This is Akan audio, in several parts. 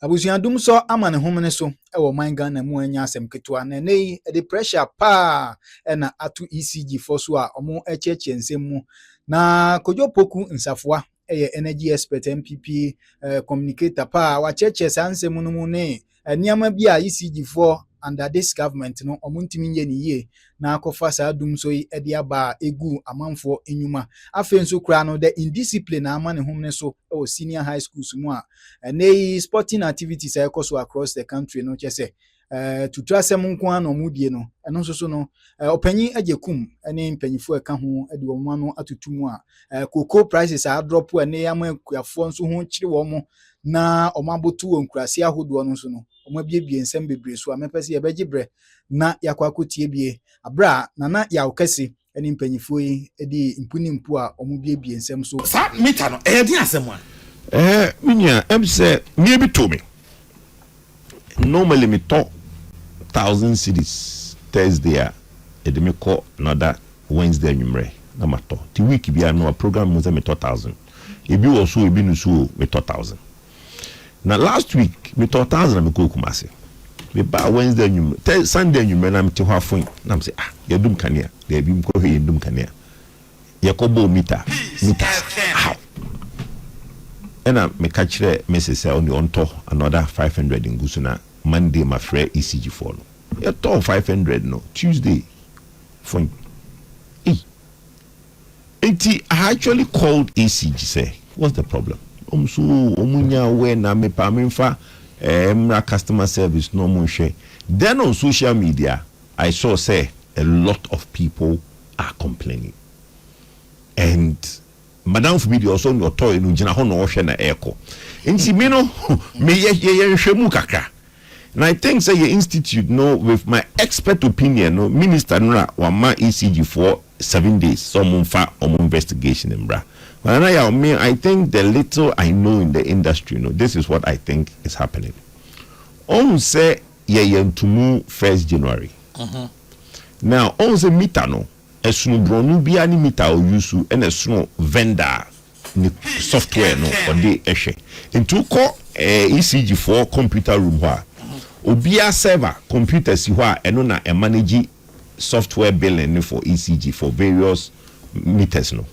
Abusuan Dumsor ama ne homene so ewo man Ghana mu anya asem ketwa na nei the pressure pa na atu ECG for so a omo echeche nsem mu na Kojo Poku Nsafoa energy expert NPP communicator pa wa cheche sansem no mu ne niam bi a ECG for under this government no omo ntimi nye ni ye na akofa sa Dumsor yi de aba egu amanfo enyuma afenso kra no the indiscipline ama ne homene so senior high schools mu a nei sporting activities so across the country no chese to trasem nko an omudie no eno so no opanyi ajekum ene mpanyifo eka ho de wo no atutumu a cocoa prices a drop ene amakuafo nso ho kire wo mo na omabotu wonkurase ahodo no so no omabiebie nsem bebre so amepese ye begibre na yakwakotie bie abra na yakese ene mpanyifo yi edi mpunimpu a omubiebie nsem so sa mita no e di asem a minya say me be to me normally me talk 1,000 cedis Thursday e me call another Wednesday numre na mato the week bi no program mo say me 1,000 e bi wo so e bi no so me 1,000 na last week me 1,000 me ko Kumasi me ba Wednesday numre Sunday numre na me te ho afon na me say ya dum kanea de bi mko he dum kanea ya ko bo meter ena me catch Mrs. on the onto another 500 in Gusuna Monday my friend ECG follow. You talk 500 no Tuesday phone. I actually called ECG say what's the problem? So omunya we na me pa memfa customer service no mo share. Then on social media I saw say a lot of people are complaining. And Madam Fubidi also no toy no gina ho no hwe na eko. Nti me no me ye hwemu kakra. And I think say your institute no with my expert opinion no minister no wa ma ECG for 7 days some fa investigation mbra. But I think the little I know in the industry no this is what I think is happening. On say ye ntumu 1st January. Now on say meter no esunu bronu bia ni meter o use and esunu vendor ni software no or dey ehwe into ko ECG for computer room ho obia server computer si ho a eno na manage software billing for ECG for various meters no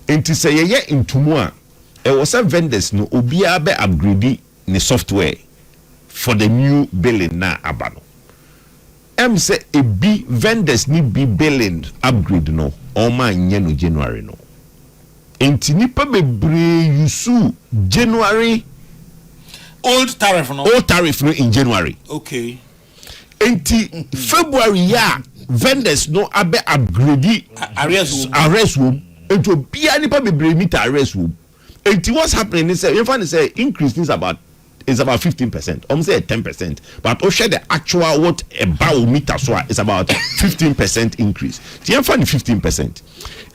enti say ye intumu a e was vendors no obia be upgrade ni software for the new billing na abano say a B vendors need be billing upgrade no or man no January no enti nipa bebre yusu January old tariff no in January. Okay. Enti February ya vendors no abe upgrade arrest room into bia nipa bebre meet arrest room. Enti what's happening is you find say increase is about 15%. Almost say 10%. But to share the actual what a bow meter so is about 15% increase. Tienfa 15%.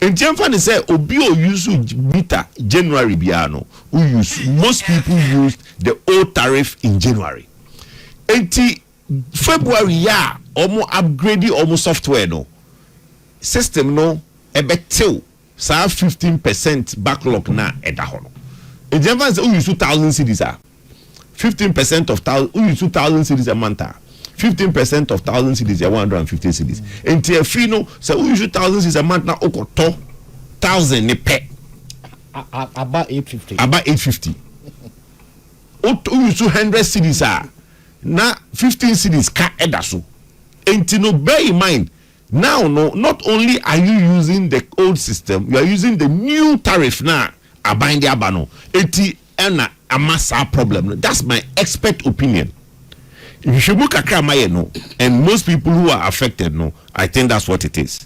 And Tienfa say obio use meter January biano. Who use most people used the old tariff in January. 80 February ya almost upgrading almost software no system no ebetil sa 15% backlog na edahono. And Tienfa say who use 2,000 cedis 15% of 2,000 cedis a month. 15% of 1,000 cedis 150 cedis. And Tiafino say we use 2,000 cedis a month now. Okoto 1,000 ne pe. About 850. About 850. We use 200 cedis na 15 cedis ka edaso. And no bear in mind now no not only are you using the old system you are using the new tariff now. Abindi abano. Eti ena a massive problem. That's my expert opinion. If you should look at no, and most people who are affected no, I think that's what it is.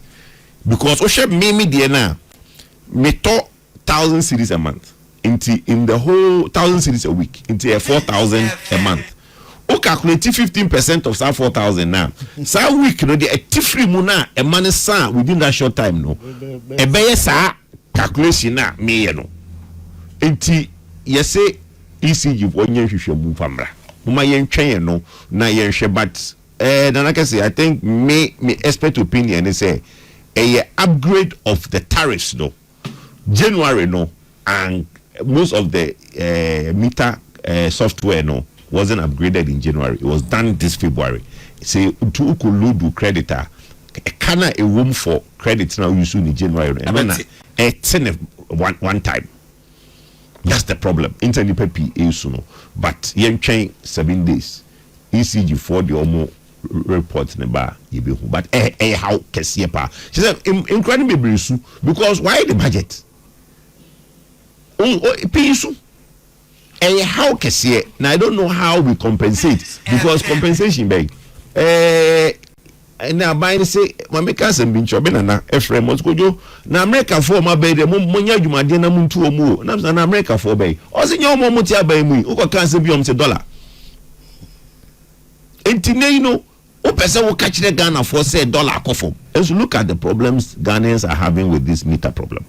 Because Oshe me diena me to 1,000 cedis a month. In the whole 1,000 cedis a week, into 4,000 a month. O calculate 15% of that 4,000 now. So week no the tifri muna a man sa within that short time no. E beye sa calculation na me no. Enti yese ECG wonye hwehwe mu famra muma yen twen no na yen hwe but like I say I think me expert opinion is say a upgrade of the tariffs no January no and most of the meter software no wasn't upgraded in January. It was done this February. Say to load creditor, can a room for credit now you soon in January and then one time. That's the problem. Internet PPE is no, but yen train 7 days. ECG for the almost report in bar but how kesiye pa. She said incredibly issue because why the budget? Issue. How kesiye. Now I don't know how we compensate because compensation beg. Na buy say mameka sem bi nchobe na Ephraim Moskojo na America for ma be de mo nya dwumade na muntu omu na America for be o se nya omo muti abai mu uko kan se bi om se dollar entine you know o pese wo catch the Ghana for say dollar akofo. Let's look at the problems Ghanaians are having with this meter problem,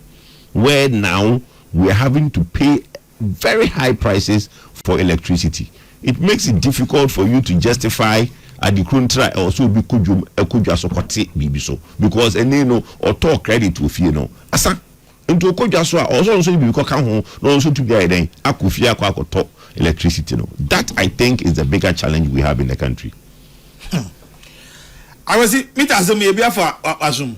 where now we are having to pay very high prices for electricity. It makes it difficult for you to justify at the contrary also be kujwa sokote bibi so because any no or talk credit with you know asa into kujwa so also be because kan ho no also to be then akofia akoto electricity no. That I think is the bigger challenge we have in the country. I was it meet as me bia for asum.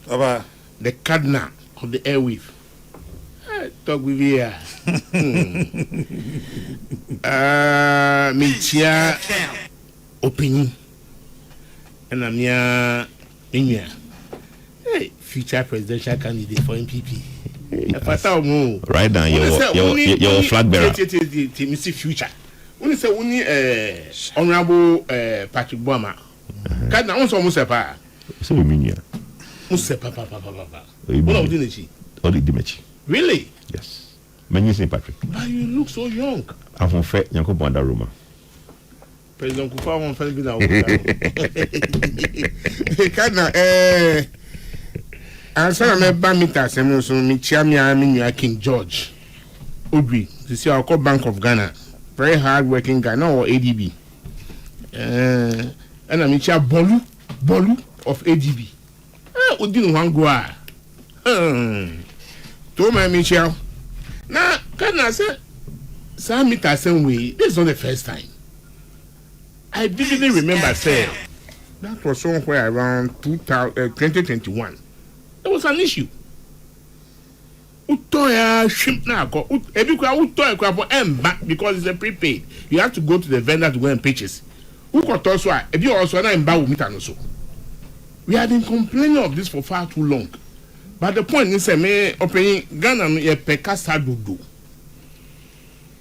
About the cardinal of the airwave. Talk with you. Media opinion. And I'm here in here. Hey, future presidential candidate for NPP. Right now, your flag bearer. Mr. Future. When you say only honorable Patrick Boama. Can I also Musepa? So we mean here. Musepa, papa. What are you doing? Dimechi. Really? Yes. Many St. Patrick. But you look so young. I'm from Fed Yanko Banda Roma. President Kufa won't tell me that. I'm sorry, I'm a meter. I'm so Michiamia King George. Udri. This is our core Bank of Ghana. Very hard working guy. Now ADB. And I'm Michia Bolu of ADB. Udin Wangua. To my Michel. Now, can I say, some meter same way? This is not the first time. I vividly remember saying that was somewhere around 2021. There was an issue. Utoya ship now go. Utoya for back because it's a prepaid. You have to go to the vendor to go and purchase. Who got also? If you also not embark meter no so. We have been complaining of this for far too long. But the point is, me opening Ghana ye pekasa dodo.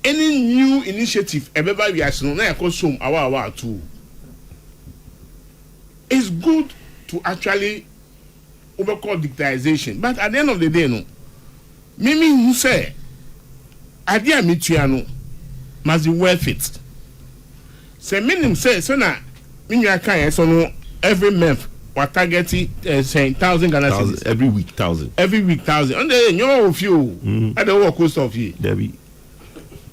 Any new initiative, everybody we are seeing now consume our too. It's good to actually overcome digitization, but at the end of the day, no. Mimi who say, idea mitiano must be worth it. Say minimum say so na mimi akan so no every month. We're targeting 1,000 Ghana cedis every week 1,000. Every week 1,000. And then you know few. At the work cost of you. There be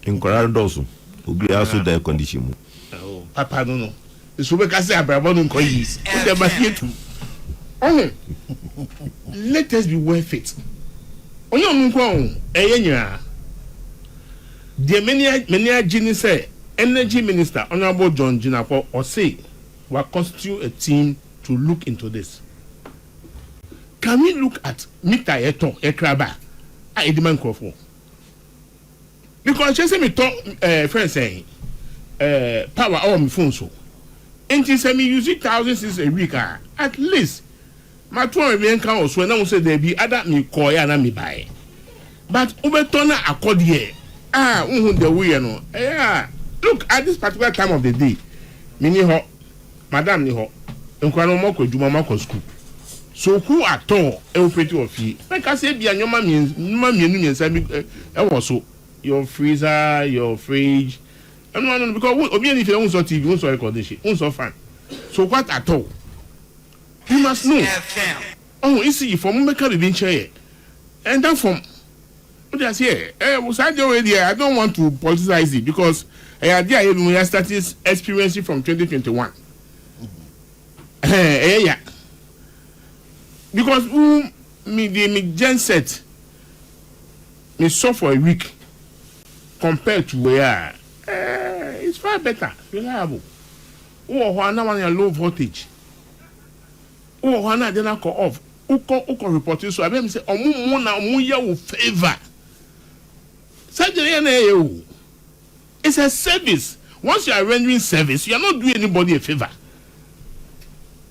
in Colorado also. We also their condition. Oh, Papa no no. The super say abrabo no koyi. We dey back here too. Oh. Let us be worth it. Onye onko nyina. The many Gini say Energy Minister Honorable John Jinakwa or say we constitute a team to look into this. Can we look at meter ekraba? I demand for. Because just me talk friend saying power on my phone so. And she say me use 1,000 a week at least. My 2 million can also now say there be other me call ya na me buy. But Ubertona accord here. The way no. Look at this particular time of the day. Mini ho, Madam ni ho. Nkwano moko djuma mako school. So who at all operate of fee? Like I say, be a nyoma so your freezer, your fridge. No, because obi any fe unso TV, unso record this shit, unso fan. So what at all? You must know. Oh, you see, from make be in chair. And then from what I say, I don't want to politicize it because I idea when I started experiencing from 2021. Yeah. Because me gen set me saw for a week compared to where it's far better, reliable. Oh, Hwana one low voltage. Oh, Hwana then I call off. Uko reporting so I mean say omu na omu ya wo favor. It's a service. Once you are rendering service, you are not doing anybody a favor.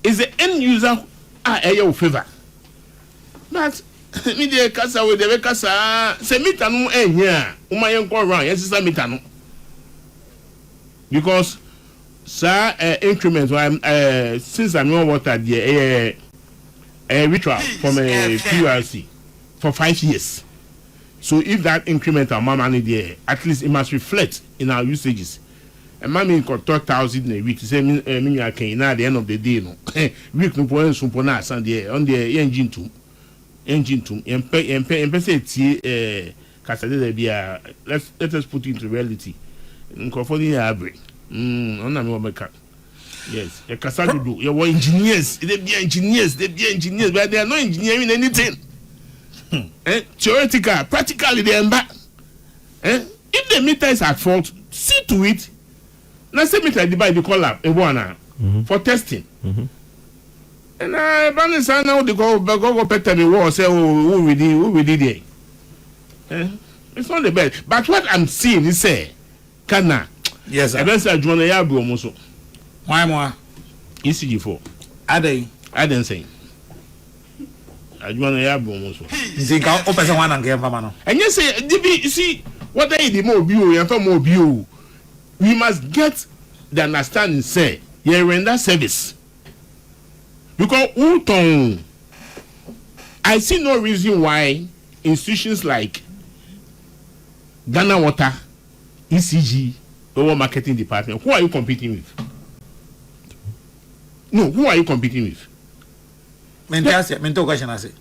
It's the end user a favor. But me dey kasa we dey kasa say meter no here umayen go round yes is meter no because sir increment since I'm on water there ritual from a PRC for 5 years. So if that incremental money there, at least it must reflect in our usages. And mommy got 12,000 a week. Say me I can at the end of the day no. Week no point sumpona Sunday on the engine to say kasade be let us put into reality. Nkofoni abre. Ona me make. Yes, a kasado you were engineers, they be engineers, but they are not engineering anything. Theoretical, practically they are back. If the meter is at fault, see to it. Now say meter divide the color for testing. And I balance now they go better me war say who we did there. It's not the best. But what I'm seeing is say Kana. Yes, I don't say Joanna Yabu almost. Why more? ECG4. I didn't say. I Joanna Yabu almost. Think I'll open one and give Mamma. And you say, you see, what they the more view and for more view, we must get the understanding say, you render service. Because I see no reason why institutions like Ghana Water, ECG, our marketing department, who are you competing with? No, who are you competing with? Mental question I say.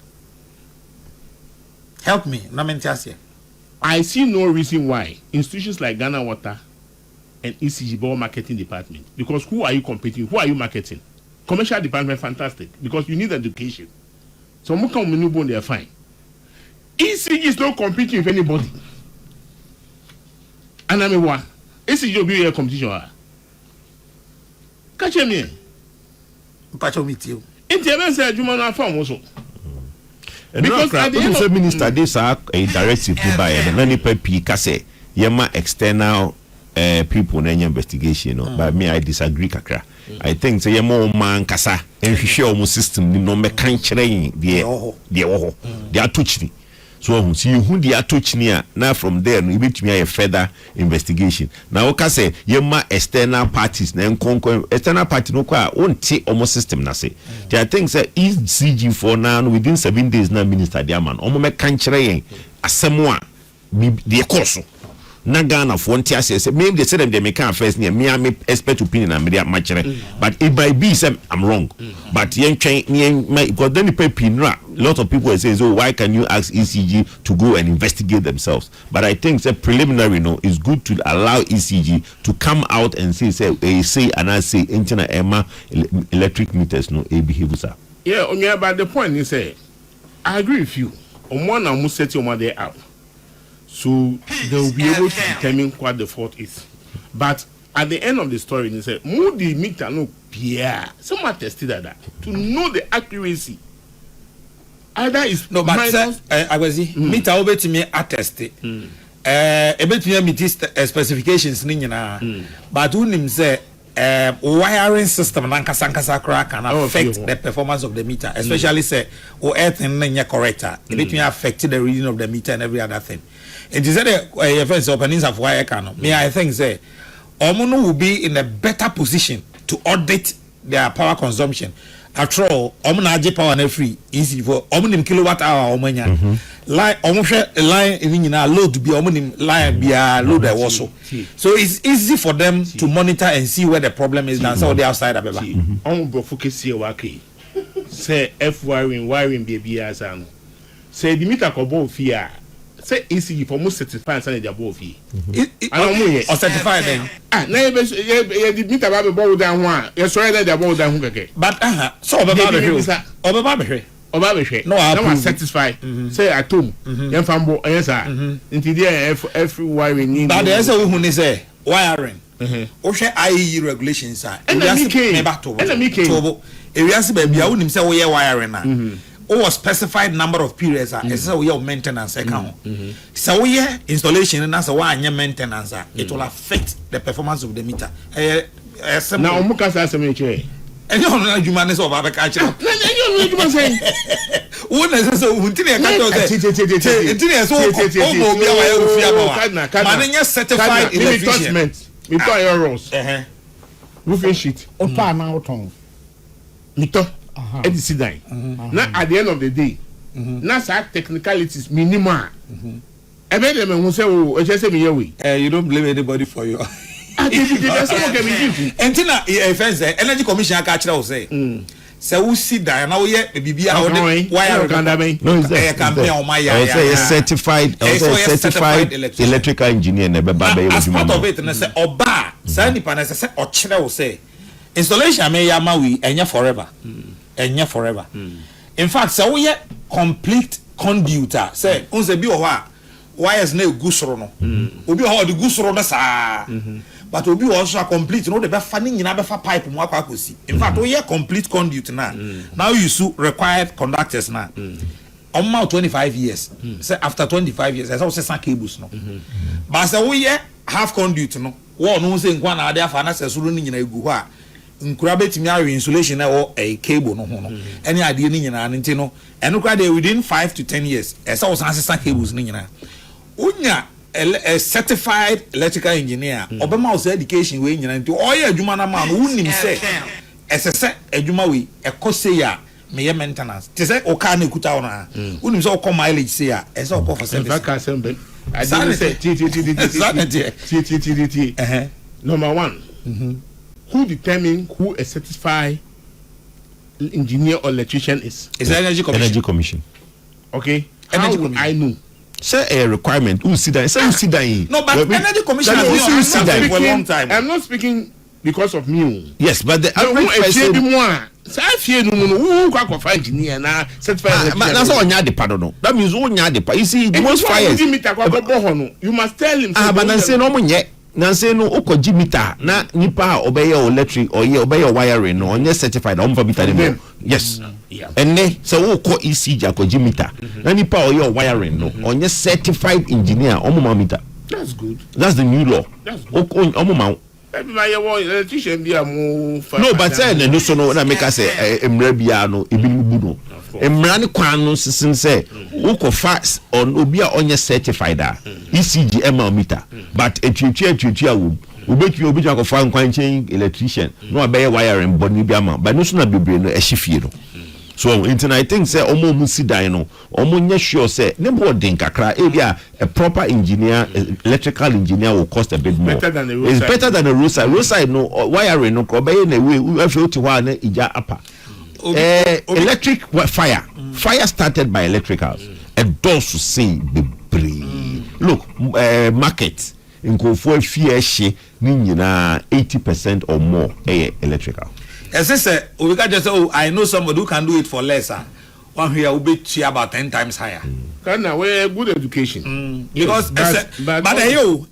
Help me, no mental. I see no reason why institutions like Ghana Water and ECG our marketing department. Because who are you competing? Who are you marketing? Commercial department, fantastic. Because you need education. So they are fine. ECG is not competing with anybody. And I mean what? ECG will be a competition. Catch me. Patch meet you. Internet said you man form also. Because at the end of minister this are a directive by the NPP kase yema external people na investigation no but me I disagree kakra. I think say yema man kasa enhwehwe omo system ni no meka nkyerɛ de wo de atochini so who the atochini now from there no ibetumi a further investigation now we say yema external parties na external party no kwa onte omo system na say I think say ECG for now within 7 days na minister dia man omo meka nkyerɛ asɛm a de ekoso na Ghana for ntia say maybe they say them they make first near me expert opinion and media machere but it might be say I'm wrong but because then the people a lot of people say so why can you ask ECG to go and investigate themselves but I think say preliminary is good to allow ECG to come out and say and I say internet Emma electric meters no a behavior yeah but the point is say I agree with you on one and must set your there up. So they will be able to determine what the fault is. But at the end of the story, they say, Moody meter no Pierre. Someone tested that to know the accuracy. Either is no, but I was meter over to me attested. Able to meet specifications, but who him say wiring system nankasa can affect the performance of the meter, especially say earth and corrector. It may affect the reading of the meter and every other thing. It is a first openings of wire cannon. Me, I think say Omono will be in a better position to audit their power consumption. After all, Omono power and free easy for Omonim kilowatt hour Omanya. Line line even load to be Omonim line be a load also. So it's easy for them to monitor and see where the problem is than so the outside of Omo focus here waki. Say F wiring be as say the meter ko bo fear. Say ECG for most certified and their both here. Or certified then. Now you meet about the ball down one. You're sorry that they're ball down. But so oba be hwe na wa satisfy say atom yen fambo yen sa nti there every wiring need but there say we hu ni say wiring o hwe IE regulations are and me to ewiase ba bia wonim say wo ye wiring na o specified number of periods are say wo ye maintenance account so wo ye installation na say wo anya maintenance it will affect the performance of the meter na o muka sa asem eche enyo no adwuma ne so ba be ka kire enyo no adwuma say wo na say so ntini e ka to say ntini e so o mo bia wa ye ofia ba ma ne certified electrician me to euros roofing sheet o pa na o ton me to e sit down na at the end of the day na sa technicalities minimal e be dem hu say o e say me here we you don't blame anybody for your Entina energy commission aka kire wo say say wo si dan na wo ye bibia wo de wire campaign o ma ya say certified electrical engineer na be ba be part of it na say oba say nipa na say o kire wo say installation me ya ma we enya forever in fact say wo ye complete conduit say on say bi o ho a wires na egusoro no obi o ho de gusoro na sa but obi also a complete no the be fa ni nyina be fa pipe mu akwa akosi in fact we hear complete conduit na now you su required conductors na on 25 years say after 25 years there's also some cables no but say we hear half conduit no wo no say nkwa na ade afa na say suru ni nyina egu ho a nkura betimi awe insulation na wo a cable no ho no any ade ni nyina nti no eno kwa dey within 5 to 10 years esa wo san some cables ni nyina unya a certified electrical engineer obema us education we nyina nti oye adwuma na ma no unim se esese adwuma we ekose ya me maintenance te se o ka na ekuta ona unim se o come mileage se ya ese o for service ka sembe I didn't say number 1 who determine who a certified engineer or electrician is energy commission okay how would I know say a requirement who sit down no but energy commission has been for a long time. I'm not speaking because of me. Yes, but the average person who qualified engineer na certified that's all nya de pardon no that means all nya de you see most fires you must tell him but na say no mo nye na say no okoji meter na nipa obey electric or obey wiring no onye certified on for meter dem yes and ne so wo ko ECG akoji meter na nipa oye wiring no onye certified engineer omo meter. That's good. That's the new law. That's good. Omo ma electrician bi amu no but say no so no na make us say emra bia no ebi mu no emra ne kwan no sisin say wo ko fast on obi a onye certified ECG meter but etwetwa wo obi ko fa nkwan chen electrician no abeye wiring boni bi ama but no so na bebre no ehifie no so I think say omo mu si dan no omo nya sure say ne boarding kakra a proper engineer electrical engineer will cost a bit more. It's better than a roadside. Roadside no wiring no ko be na we afi oti ho na ija apa. Electric fire started by electricals and those to say bebre. Look market nkofo afie ehye ni nyina 80% or more electrical. As I say, we can just say, I know somebody who can do it for less. One here will be about 10 times higher. Can we good education? Because but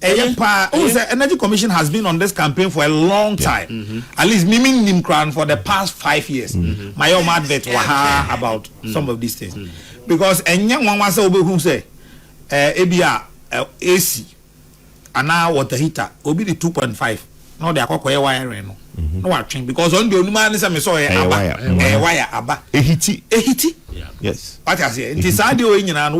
Energy Commission has been on this campaign for a long time. At least Miming Nimkran for the past 5 years. My own advert waha about some of these things. Because young one was who say ABR AC and now water heater will be the 2.5. No, they are called wiring. No watching because on the only is me saw a wire aba a hiti yes what I say it is audio in and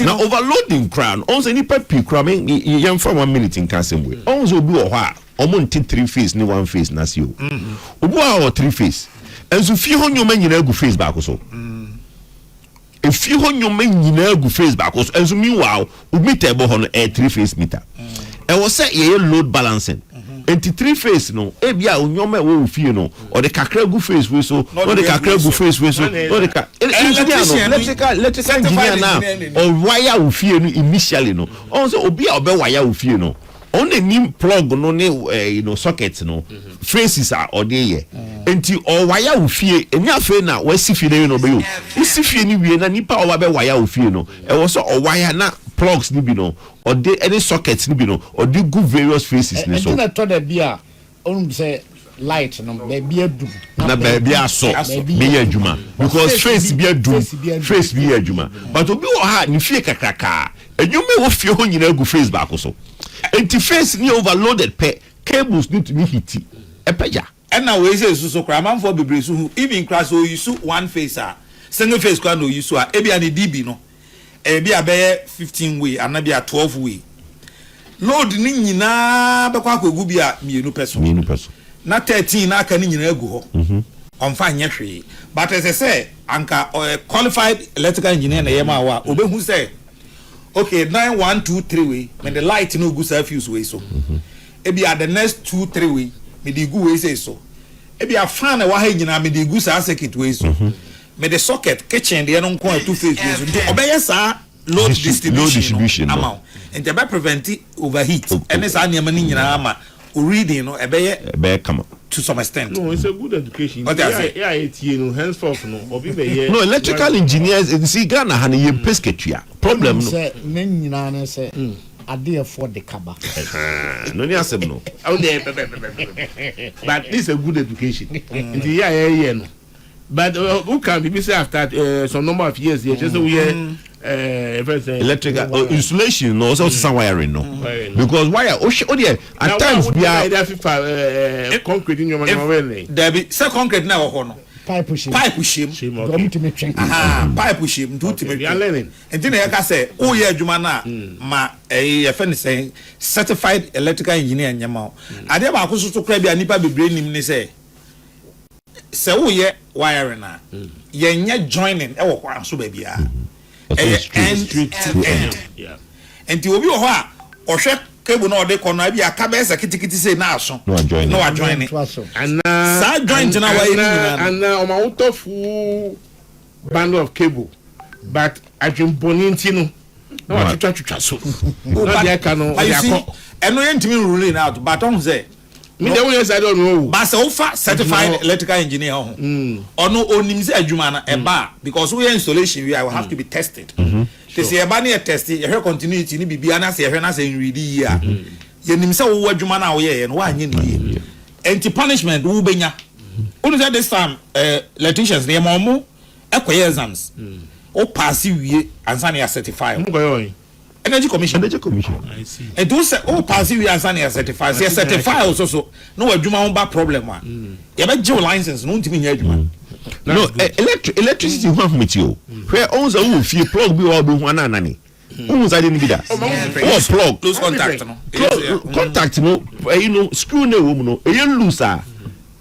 now overloading crown also any pepi cramming young from 1 minute in casting way also be a while almost 3 phase ni 1 phase na see or 3 phase and so few on your man you go face back also if you on your man you go face back also and so meanwhile we meet a 3 phase meter and was say load balancing. 3 phase no ebia onyoma we fie no or the kakra gu phase we so no the kakra gu phase we so no the electrical engineer now or wire we fie no initially no on so obi obe wire we fie no on the nim plug no ne sockets no phases are or dey here enti o waya ofie enya fe na wasi fie no be yo usi fie ni wie na nipa o wa be waya ofie no e wo so o waya na plugs ni bi no or de any sockets ni bi no or de go various faces ni so na to da bia onum say light no baby adu na baby aso be ya adwuma because face be adu face be ya adwuma but obi wo ha ni fie kakraka adwuma wo fie ho nyina gu face back so enti face ni overloaded cables need to be hit epeja and now we say so kra man for bebre so even class so you one face single face kwa no you so e bia ne db no e bia be 15 way and bia 12 way load ni nyina be kwa akogu bia mienu peso na 13 na aka ni nyina agu ho on fa nya hwe but as I say anka qualified electrical engineer na yema wa obehu say okay 9 1 2 3 way when the light no go fuse way so e bia the next 2 3 way me di gu way say so e bia fan wa ha nyina me di gu sa circuit way so me the socket kitchen de no nko two phase way so nti obeye sa load distribution amount and to prevent overheat and sa niam ni nyina ama reading no ebeye come to some extent. No, it's a good education. Yeah, it's henceforth no. No, electrical engineers see Ghana had a pescatua problem. Say men say I did afford the kaba. No, no. But this is a good education. Yeah. But who can be say after some number of years? Just we electrical insulation no also some wiring no because wire at times we are concrete in your man there be say concrete na wo no pipe shim pipe shim do to me learning and then you can say oh yeah adwuma na ma e fe say certified electrical engineer nyama ade ba ko so kra bia nipa bebre nim ni say wo ye wiring na ye nya joining e wo kwa so ba bia end to end. Yeah. And to obi ho a ohwe cable na ode kono bia ka be kitikiti say na aso. No join it. And sa joint na wa and o ma wuto full bundle of cable. But adwumboni ntino na wa twatwa so. Na dia ka no yakọ. Eno ye ntimi ruling out but on say me dey won say don't know. But so far certified electrical engineer ho. Ono onim say adwuma na eba because we installation we will have to be tested. They say eba na test e hwe continuity ni bibia na say e hwe na say ready here. Ye nim say wo adwuma na wo ye no wa anye ni. Anti punishment wo benya. Onu say this time electricians dey mo ekoye exams. O pass wie ansa na certify. Energy Commission. I see. And those all pass you as an certified. Say certify also so. No adwuma on ba problem one. You be your license no ntimi nya adwuma. No, electricity one with you. Where owns a who feel plug be all be one anani. Who's I didn't be that. Oh plug. Close contact no. Contact no. You know screw no woman no. You lose ah.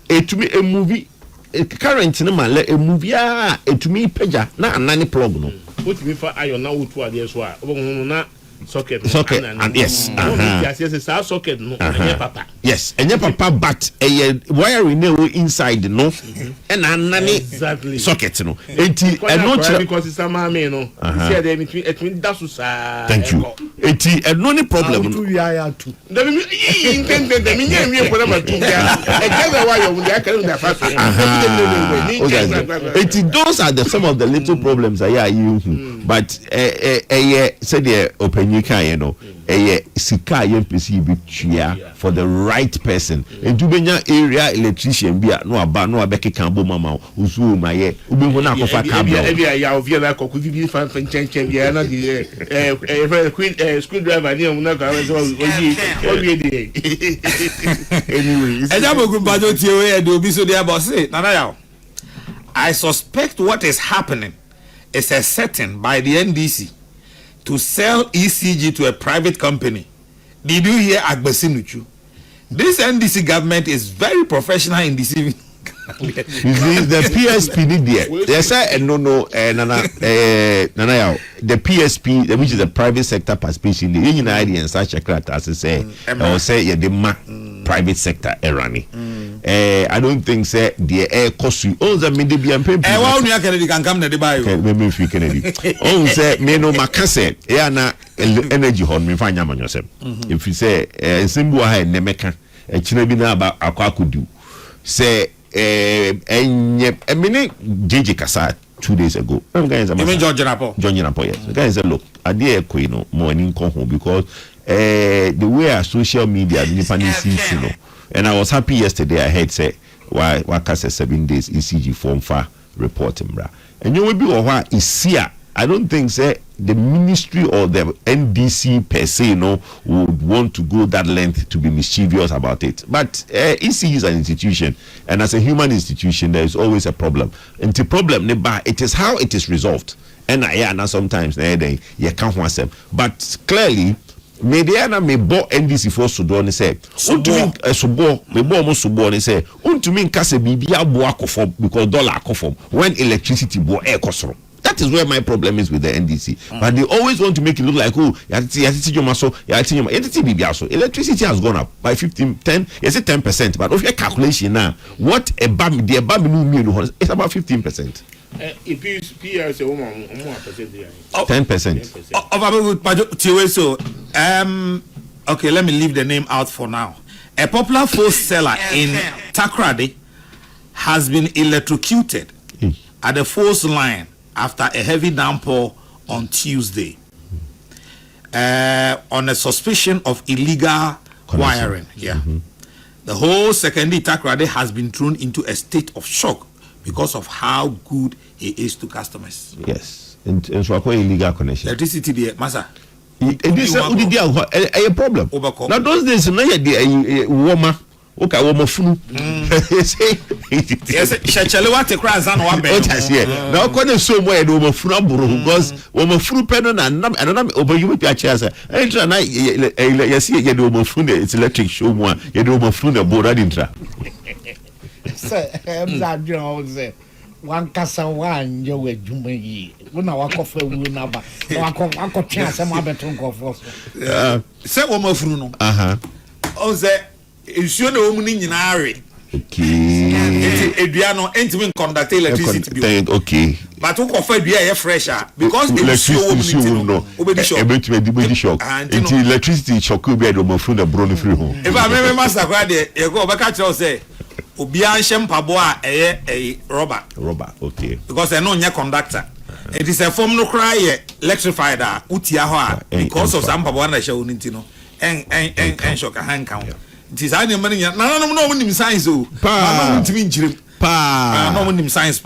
To me a movie current no man let a movie to me pager na anani plug no. What me for iron now to adhere so na socket and yes yes socket no papa yes enya papa but wiring no inside no and anani exactly socket no enti no because it's a mama no see there between that so thank you enti no any problem to we are too the me nya we for number 2 e get why you dey carry that fast enti those are some of the little problems that you but said the open you can know sika YMPC be chia for the right person and to benya area electrician bia no aba no abeke kambo mama usu ma ye ubi ho na akofa cable ya ovia na koku vivi fan chen bia na the queen school driver ni na ka obi dey anyway ejabogun bajo tie we do obi so dey about say nana ya I suspect what is happening is a setting by the NDC to sell ECG to a private company. Did you hear Agbesinuchu? This NDC government is very professional in deceiving. You see, the PSP need there. Yes, sir. No, Nana, the PSP, which is the private sector participation, the union idea and such a craft as I say, or say, the private sector errani. I don't think say the air cost you all the maybe and pay. Well, you can come to the buy. Maybe if you can. Oh, say, me no macase, na energy horn, me find yaman yourself. If you say, Simbu, I nemeka, a chinabina about Aquacudu, say, many JJ Kasa 2 days ago. You mean John Jinapo? John Jinapo, yes. The guy said, look, I did morning come home because the way our social media sees, and I was happy yesterday. I heard say why Kasa 7 days ECG form for reporting, bra. And you will be what is here. I don't think say the ministry or the NDC per se, would want to go that length to be mischievous about it. But EC is an institution, and as a human institution, there is always a problem. And the problem, it is how it is resolved. And sometimes you can't want them. But clearly, Mediana may bo NDC for Sudan say, Subo, may bo almost Subo and say, to me, Kase Bibia Boakofom because dollar conform when electricity bo air costro. That is where my problem is with the NDC. But they always want to make it look like, electricity has gone up by 10%. But if your calculation now, what a bam, the abam it's about 15%. 10%. Okay, let me leave the name out for now. A popular food seller in Takrady has been electrocuted at the force line after a heavy downpour on Tuesday on a suspicion of illegal wiring. The whole secondary Takrady has been thrown into a state of shock because of how good he is to customers. Yes, and so I call illegal connection. Electricity there, Masa. It is a problem. Now those days, warmer. Okay, woman funu. Yes, Shachele what a crash and one bed. Now, can so more and woman funu because woman funu pen and I'm over you with your chairs. And you see, you do funu, it's electric show one, you do funu, board intra. Sir, one casa one, you were Jumay. When I walk off, we never. I could chance some other trunk of us. Say woman funu. Oh, say. Issue no woman in Ari. Okay. Eduano intimate conduct electricity. Okay. But who offer be a fresher because electricity no. Obedi shock. Until electricity shock will be the from the brown free home. If I remember master kwade you go back at say obi anhye mpabo a rubber. Okay. Because I know nya conductor. It is a form no cry electrified utia ho because of some mpabo na show nintino en shock hand count. It is any money. No, no science. No science.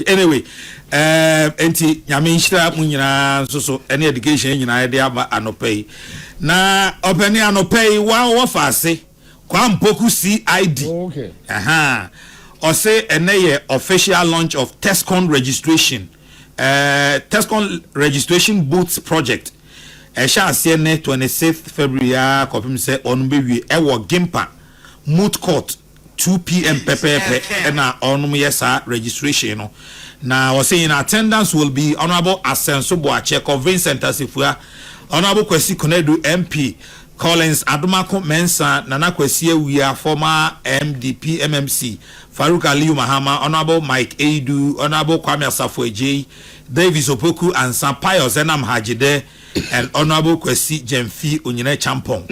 Anyway, enti nyamenshira munyina so any education nyina dey aba anopay. Na openi anopay wa fase kwa mpoku CID. Okay. Or say eneye official launch of Tescon registration. Tescon registration booths project. Esha CN 26th February kopim say onbewi ewo Gimpa moot court 2 p.m. pepe na onum yesa registration no. Now was saying attendance will be Honorable Asenso Boache, Vincent Asifua, Honorable Kwesi Konedu MP, Collins Adumako Mensa, Nana Kwesi we are former MDP MMC, Farouk Aliyu Mahama, Honorable Mike Eidu, Honorable Kwame Asafo J, Davis Opoku and Sampaio Zenam Hajide, and Honorable Kwesi Jemfi Unyine Champong.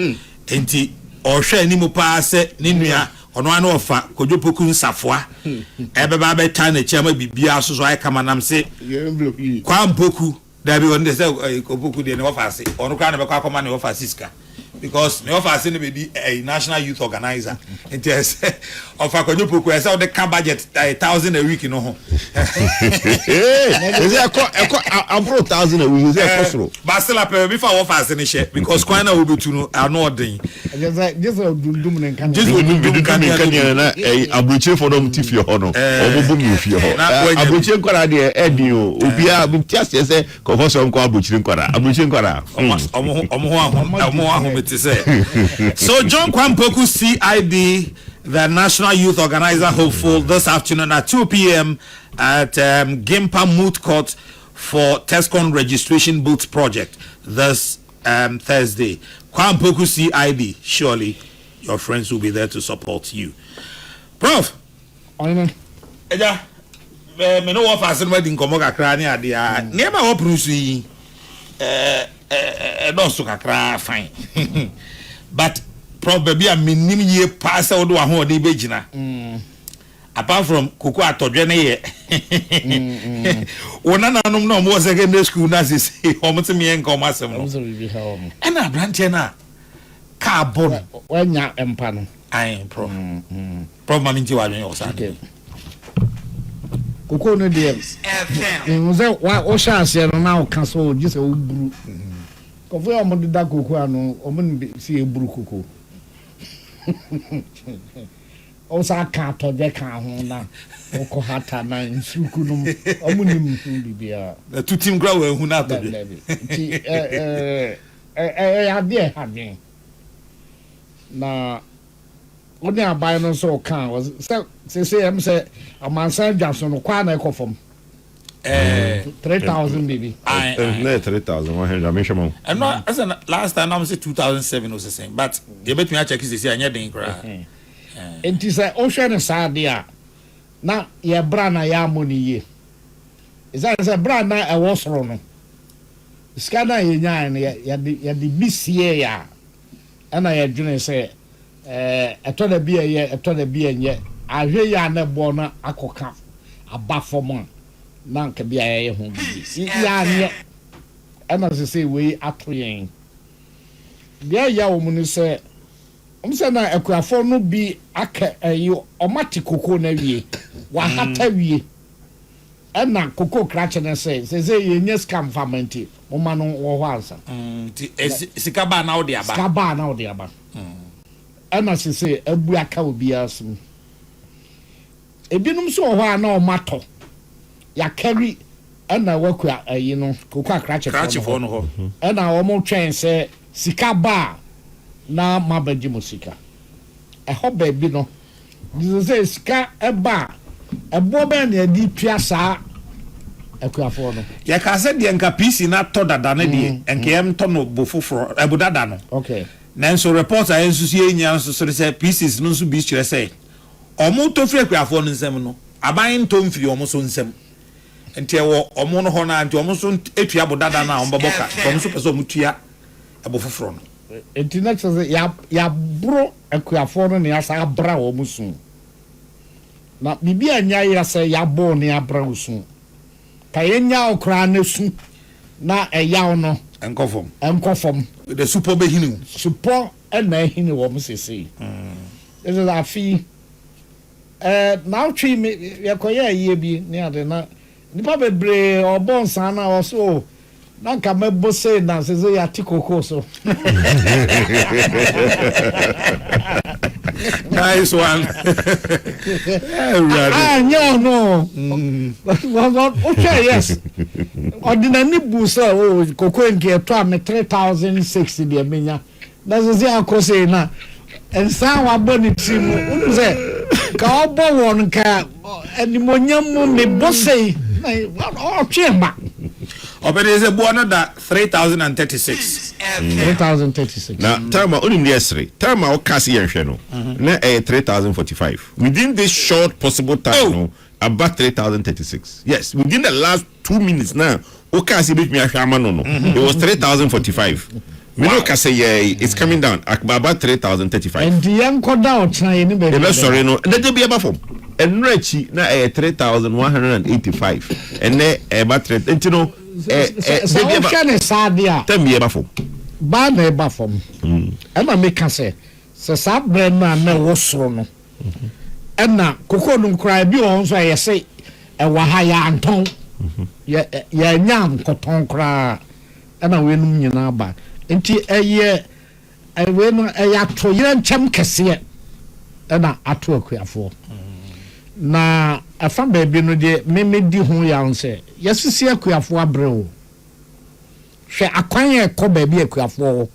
Enti Oshe ni mupa se ninua ono anu ofa Kojopoku Nsafwa. Ebeba be tane chama bibia so ay kamanam se kwa mpoku da bi wonde se Kopoku de ne ofa se ono kwa ne be kwa koma ne ofa siska because ne ofa se ne be di a national youth organizer. Enti ese ofa Kojopoku ese o de ka budget 1,000 a week no ho. Is it a 1,000 a week? Is it a costro? But still a pay before ofa se ne share because kwana will be to no ordin. Just dum ne kan. Just dum na abuche for them tifio ho no. Obo mi fie ho. Abuche nkwara de edin o. Obi a bi ase se ko ho so nko abuche nkwara. Abuche nkwara. Omo So John Kwampoku CID, the National Youth Organizer, hopeful this afternoon at 2 p.m. at Gimpa Moot Court for Tescon registration booth project this Thursday. Kwampoku CID, surely your friends will be there to support you. Prof. Eja, me no wa fasen wedding komo kakra ni ade a. Niema wo prusu yi. Don't so kakra fine. But problem bi a minim ye pass out wa ho de begina apart from koko atodwe ne ye wona nanom na mo secondary school na se omo te me enka omo asem no ena branche na carbon wanya empa no ai problem minti wa dwen osade koko no de nze wa o sha ase no na o ka so jise o buru ko fo omo de da koko ano omo ni si e buru koko o sa ka to de ka ho na o ko hata na nsuku no omo ni mu bibia tu team grow hu na to ti ya de ha den na oni abai no so kan was say am say amansan Jackson no kwa na ekofom 3,000 baby no 3,100 me shamo and no as last time I say 2007 was the same but you bet me check is say anya den kra enti say o hwe ne saade a na ye bra na ya amoni ye isa say bra na e wo soro no skana ye nya ne ya de bisie ya ana ye dwene say eto da bia ye eto da bia nye ahwe ya na bo na akoka abafom na nka bia ye ho bi ya nye ana se we atoyen bia ya wo mu ni se omse na akuafo no bi aka omati koko na wie wa hata wie ana koko krache na se ye nye scam famenti mo ma no wo ho ansa ti sikaba na odi aba ana se abu aka obi asum ebinum so ho ana o mato ya carry ana wakua no koko akrache for no ho ana o mo twen se sikaba na mabaji musika ho baby no this is sika eba ebo be na di piasa akuafo no ya ka se de nka PC na to dada na de enka yem to no bofoforo ebu dada no okay nanso reporter ensusu enya nso so se PCs no nso bi kire se omo to firi akuafo no nsem no aban to mfiri omo so nsem enti ewo omo no ho na enti omo so etua bo dada na omo boka omo so pese omo tua ebofoforo no enti na tse ya bro akuafo no ne asa bra wo musu na bibi anya ya se ya bo ne abra usu ka yenya okra na su na eyaw no enkofom the super be hinu super na hinu wo musese is a fee now tree me yakoya ye bi ne ade na nipa bebre obonsa na oso na ka mebo say na se ya tikoko so nice one no okay yes ordinary busa koko nke to am 3,060 de menya na se akose na ensa wa boni timu unu se ka obo won ka animonyam me bosei na o chemba Obedeze buona da 3,036. 3,036. Now, Tama, only yesterday. Tama, o kasi yenhwe no. Na 3,045. Within this short possible time, no, about 3,036. Yes, within the last 2 minutes now, o kasi bit me ahama no. It was 3,045. We know kasi it's coming down about 3,035. And the young down trying to be. Sorry, no. Let there be a buffer. And Rechi na 3,185. And about 3. And you know. Tell me about phone. Ba na eba fom. Ema make say sa brand na na wosoro no. Ena koko no kra bi on so ye say e wa ha ya anton. Ya nyam koton kra. Ena we num nyina ba. Enti eye we no ya to ye nchem kese. Ena ato akuafo. Na afa ba bi no de me di ho ya on say yesisi akuafo abre o. Hwe akwan ye ko ba bi akuafo.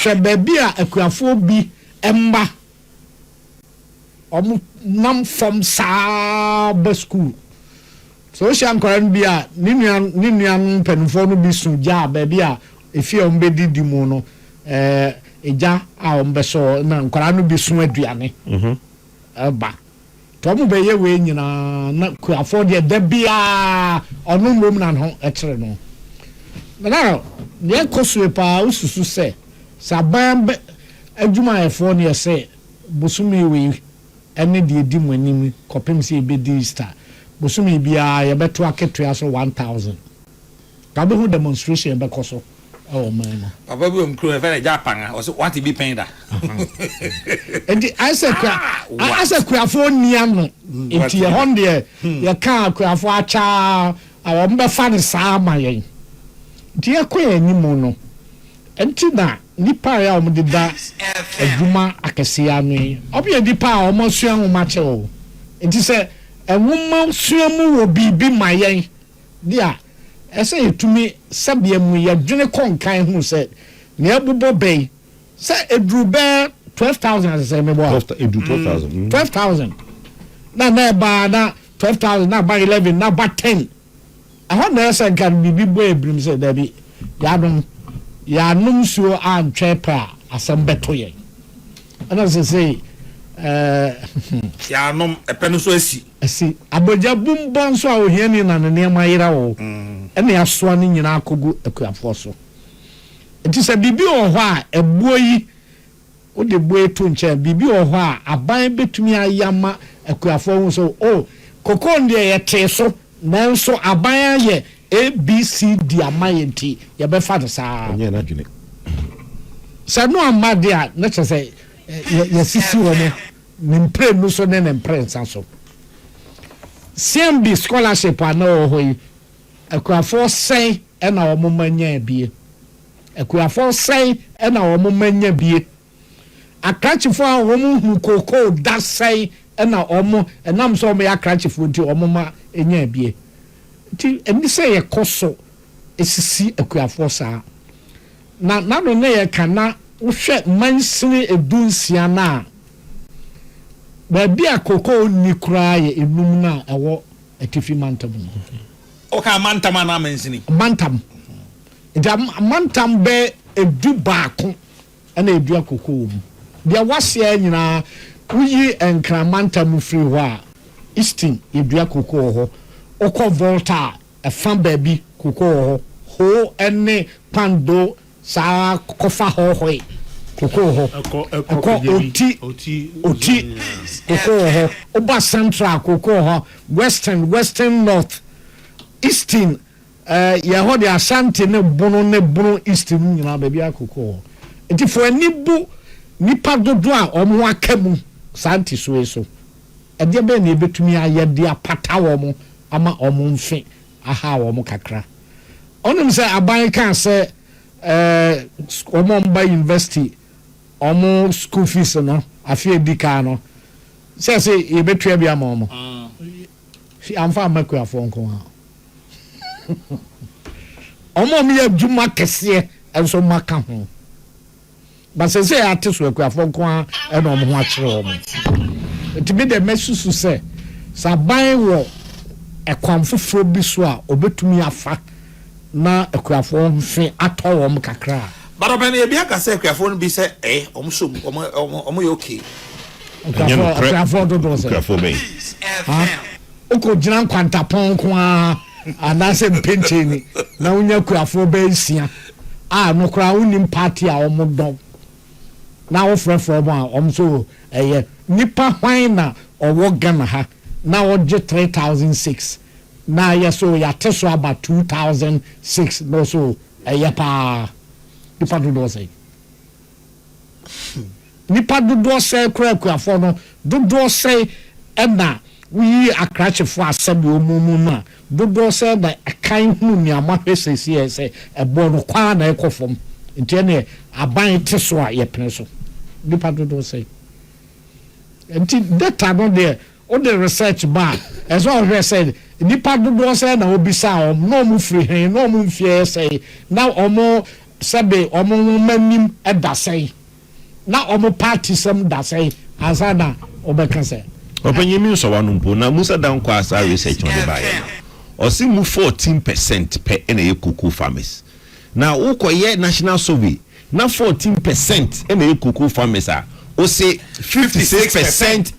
Hwe ba bi a akuafo bi emba. Omu nam from sa ba school. So shankran bi a ni nuan penfo no bi su ja ba bi a efi o mbe di mu no eja a o mbe so na nkora no bi su aduane. Eba tomu be ye we nyina na kuafo de da bia onu mom na ho etere no na ne kosue pa ususu se saban adwuma efo ne say bosumi we ene de edi manim kopem se be di star bosumi bia ye beto aketua so 1000 ka be hu demonstration be koso oh man papa bi omkro e fere Japan o so what be pain da enti asa kwa fo niam no enti ye honde ye ka kwa fo acha awo mbe fa ne sa ma yen enti ye kwa animu no enti na nipa ya omde da adwuma akese anu obi nipa a omo sua nwoma che o enti se enwoma sua mu wo bibi ma yen dia ese etumi sabia mu ya dwene konkan hu se ne abubo bei se edru be 12,000 as say me bo 12,000 12,000 na ba na 12,000 na ba 11 na ba 10 aha na ese kan bibi bo ebrim se da bi ya num so an chepa asem beto ye ana say ya nom epenu so asi aboja bumbon so a ohiani na ne ma yira wo ene asoa ne nyina akogu akuafo so enti se bibi ho a ebuo yi o de buo to nche bibi ho a aban betumi ayama akuafo ho so kokon de ye te so nanso aban ye ABCD amayenti ye be fa sa onye na dwene sa no amade a na che say ye sisi wo mo nimpre no so ne nimpre nsa so CMB scholarship ana ho yi akuafo sei na wo manya bie akuafo sei na wo manya bie akrachifo a wo hu koko da sei na wo enam so me akrachifo nti wo ma enya bie nti eni sei ye koso esisi akuafo saa na no ne ye kana wo hwe mansini edunsia na ba bia koko ni kura ye enum na ewo atifi mantam o ka mantam na mansini mantam mantam be edu baako na edu akoko mu bia wase nyina uyi enkra mantam free ho a eastin edu akoko ho okọ volta efan baby koko ho ene pando sa kofa ho koko ho eko oti koko ho oba central koko ho western north eastern ya ho de Ashanti ne bunu eastern nyina baby akoko ho enti fo anibu nipa dodo a omo akamu santi so ede be na ebetumi ayede apata wo mo ama omo mfe aha wo mo kakra onum se aban kan se omo mba university omo school fees no afi edika no se e betua bia ma omo fi amfa maku afon ha omo mi adwuma kese enso maka ho ba se ate so aku afon ha e na omo ho akere omo ntimi de mesusu se saban wo ekwan foforo bi so a obetumi afa na akuafo mfe atọ wo kakra barobe na ebia ka se akuafo no bi se omso omo ye okay akuafo do se akuafo be oko jina kwantapon ko a anase mpenteni na unya akuafo be sia no kra unim party a omo dom na wo frefro mo a omso nipa hwan na owo Ghana ha na oje 3006 na yeso ya teso about 2006 no so pa nipa do say nipa do say kura for no do say na we akrachefo asabi omumu na do say na akan hu ni amahwese say ebo no kwa na ekofom nti ne aban teso a ye pene so nipa do say nti data no there all the research bar as well as said nipa do say na obisa no mu free hen no mu fie say na omo sabe omo manim eda say na omo party sam da say azana obeka say opanyemi so wanu mpo na musa dan kwa asa research on the buy osi mu 14% per ena ekuku farmers na ukoye national survey na 14% ena ekuku farmers a o say 56%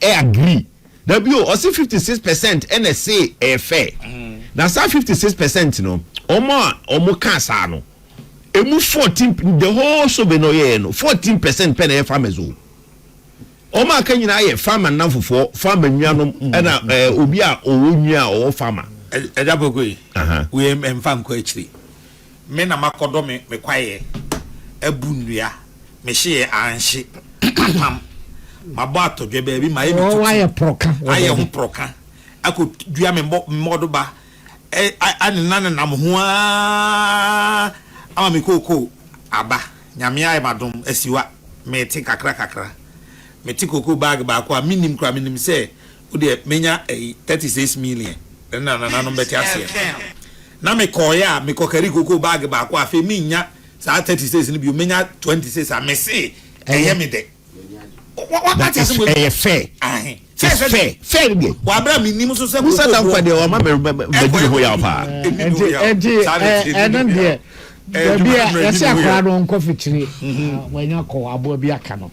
agree. W o say 56% NSA fair. Na say 56% no. Omo ka sa no. emu 14 the whole sobe no ye no 14% pen e farmers o o ma kan nyina ye farmer nanfofo farmer nnuanom na obi a owo nnua o farmer ejabogoi we emfa nko akiri me na makodo me kwaye abu nnua me hye anhye pam mabo atodwe ba bi ma ye tutu aye proka aye ho proka ako dua me modo ba anena na mo ho ama me koko aba nyame aye madom asiwa me ti kakra me ti koko bag ba ko minim say o de menya 36 million na no beti ase na me koya me kokari koko bag ba ko afi mi nya sa 36 ni bi menya 26 a me say eye me de that is fair fair bi wa bra mi nim so se ko sa tan kwa de o ma me ho ya pa enen de bia yesi akra no nko fitiri wanya ko abo bi aka no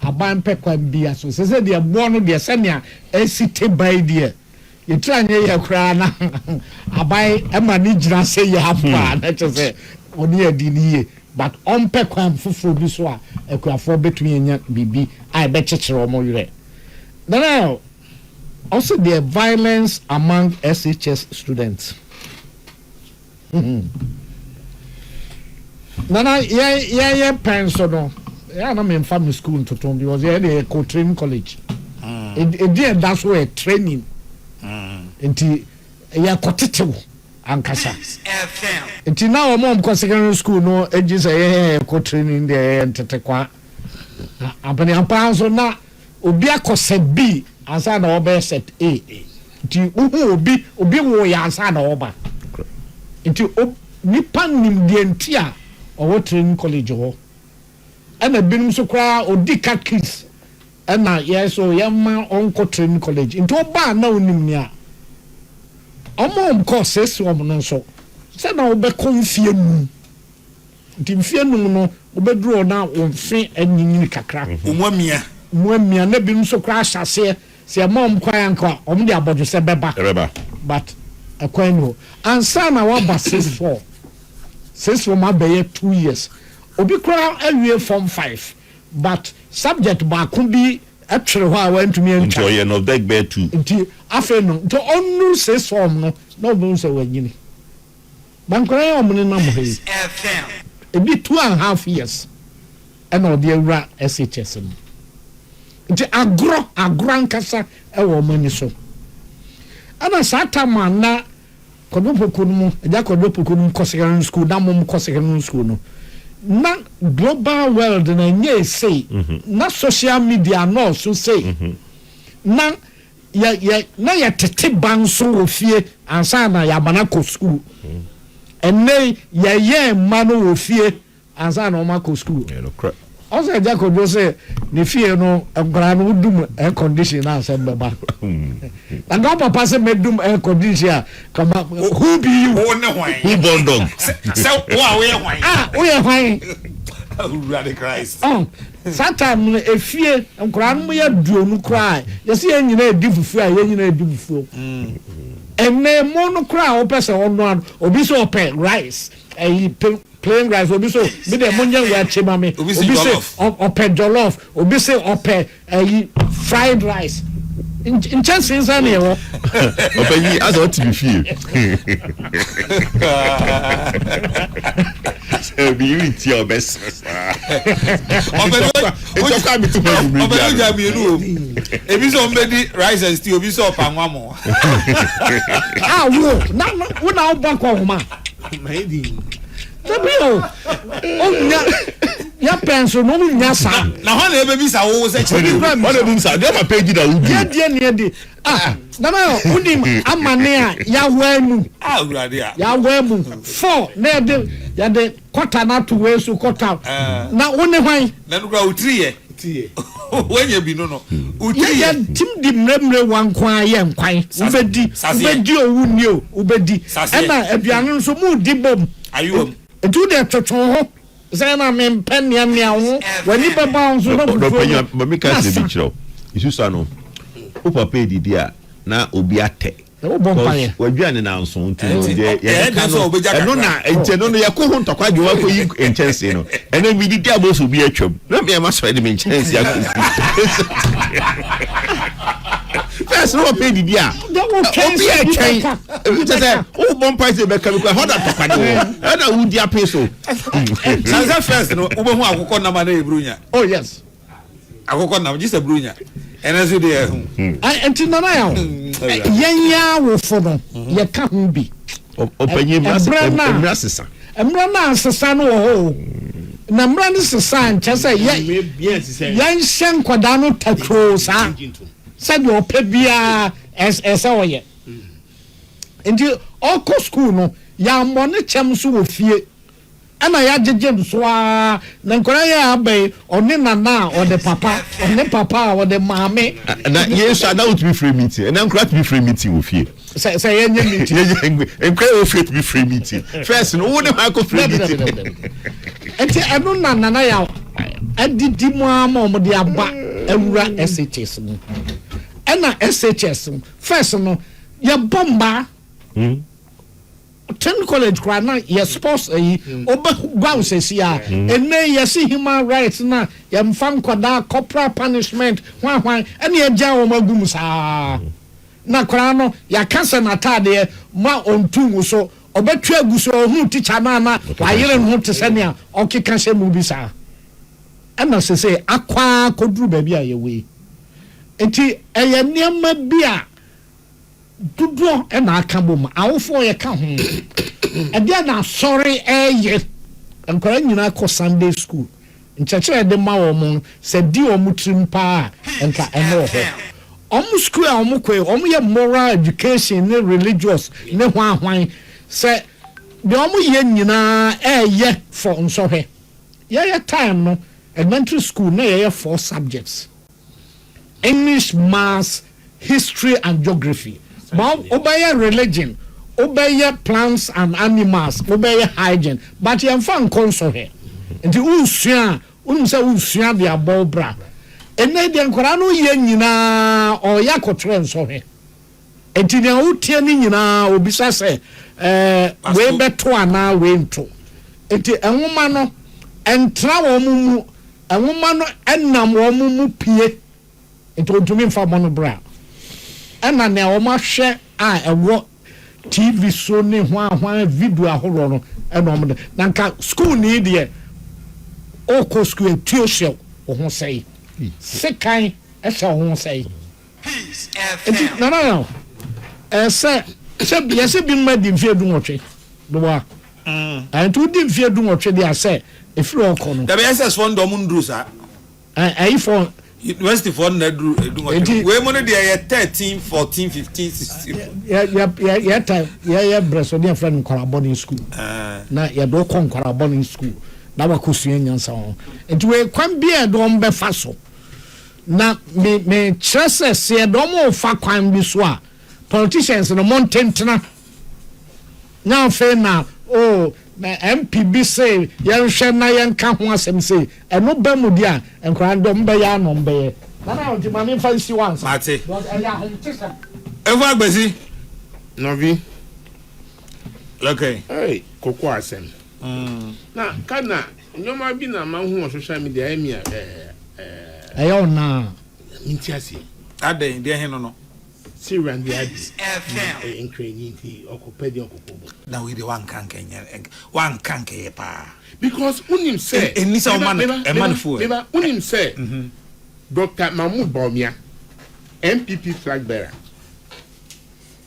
aban pekwa bia so se de bo no de se nea esite bai de yetranye yakra na abai ema ni gira se ya hafa na che oni adi niye but on pekwa fufuro bi so a ekwafo betumi enya bibi ai be chechero mo yire now also the violence among SHS students Nana yeah pension yeah na me family school to turn because yeah co training college it did that's where training enti yeah kotetewo ankasa enti now mom ko secondary school no eji say yeah co training there entetekwa apani ampanso na obi akose B ansa na obe set A enti obi wo ya ansa na oba enti nipa nim de entia or training college ho and a binum so kra odika kids and na yes so yama onko training college into ba na onim nia omom courses wo no so se na obe konfie nu ntimfie nu no obe duro na onfe anyinyi kakra umwamia na binum so kra hyase se mom kwan anka om de abojo se beba but akwan no ansa na wa ba 64 since from abeye 2 years obi kra awie form 5 but subject ba kun bi atwere ho a went to me into ye no beg bear 2 nti afa no to onu says form no no be so wanyini bankra ye omne na mo he ebi 2.5 years and all the ra SHS no nti agro ankasa e wo mani so ana satama na kodopokunu eja kodopokunu secondary school na mom secondary school no na global world na nye say na social media no so say na ya tete banso ofie ansa na ya banako school enne ya mano ofie ansa na o mako school also eja kodo say ne fie no agbara no dum air condition na say beba and no papa say medum air condition kama who be you who born dog so we hwan we hwan really Christ satam efie nkora no ya duonu kra yesi enyina edifufu a yenyina edifufu enne mo no kra o pese ono obi so ope rice plain rice obi so be the monyan we achema me obi say ope jollof obi say ope fried rice in chance insane wo ope yi as o ti bi fie be you ti your best ope ka mi tu me ope no ja mi nu ebi so mbedi rice and stew obi so opa nwa mo wo na oba ko homa maybe Tabio. Ya penso no nya sa. Na ho na ebe bi sa wo se chiri. Ho na bi sa dey ma page da udi. Die. Na udim amane a ya wanu. Urade a. Ya wamu 4 na de quarter na to we so quarter. Na woni hwan? Na no gra utri ye. Wenye bi no. Utri ye tim di mremre wankwan ye nkwan. Ubedi owu ni o, ubedi. E na aduane nso mu di bom. Ayu do the toto say na me pen ya ho wani baba nso no but me can say bi chiro isu sa no o papa edidi a na obi ate o bompaye wadwane na nso nti ya so obeja no na ente no ya ko ho ntokwa dwe wa ko yi enchanse no ene mi di aboso bi atwam na me ma so de me enchanse akosi first no pay di dia obi e twen say o bompaye se be ka bi ko ho da tokwa de na wo di apeso sanza first no wo be hu akokọ na ma na ebrunya oh yes akokọ na just ebrunya ene so de enti na na ya yenya wo fo no ye ka hu bi opanyi mra sesa no ho na mra ni sesa nche say ye hyen kwada no takro sa said your pebia esa oye enti oko school no ya mbone chem so wo fie ana ya jejem so a na nkora ya abai oni nana o de papa o de mame na yes na would be free meeting na nkora to be free meeting wo fie say ye meeting nkora wo free to be free meeting first no wo de ma ko free meeting enti anu nana ya adidi mu ama mo de aba awura SHS mu ana SHS first no ya bomba ten college kwa na ya sports oba gwa sesi a ene ya si human rights na ya mfan kwada corporal punishment hwan ene ya ja wo magum sa na kwa no ya kansa na tade ma ontu so obetu aguso hu teacher na wa yire hu te senia okeka hye mu bi sa ena sese akwa koduru ba bi a ye we enti eye niam bi a dudu na aka bom awofo ye ka ho ade na sorry eye nkora nyina ko Sunday school nchekere de ma wo mo se di o mutrim pa enka eno ho school a omo ye moral education ne religious ne hwan se de ye nyina eye for nsohwe ye time no elementary school na ye 4 subjects: English, maths, history and geography. But obey religion, obey plants and animals, obey hygiene. But you find console here. And the Usia, Usia, the above bra. And then the Korano Yenina or Yako trends of here. And the Utianina, Ubisa say, way better now, way to. And a woman and travel mumu, a woman and Namu pie. It would to me for monobra. And na o ma hwe a ewo TV so ne hwan video ahoro no e no mo na nka school ni de o ko school tuition o ho sei sekan e hwe o ho sei no se biase bi ma di mfie du nwotwe do wa to di mfie du nwotwe de ase e firi o ko no da be SS fund do mun dru sa for University for na do we money dey 13 14 15 16 yeah time yeah breso dey friend boarding school na ya do kon boarding school na wa kosua nyansa ho enti we kwan bia do mbe fa so na me chese se do mo fa kwan bi so a politicians no montentena na fe na na NPP say yanhwe na yanka ho asem say eno ba mu dia enkran do mbe ya no mbe na na o mani fancy once mate efu agbesi novi okay hey koko asem na kana nyoma bi na manhu on social media emia ayo na mintiasi ade de he no si randi adi enkrenyi nti okopedi okokobo na we de one kanke pa because unim say enisa man fu unim say Dr. Mahmoud Bawumia NPP flag bearer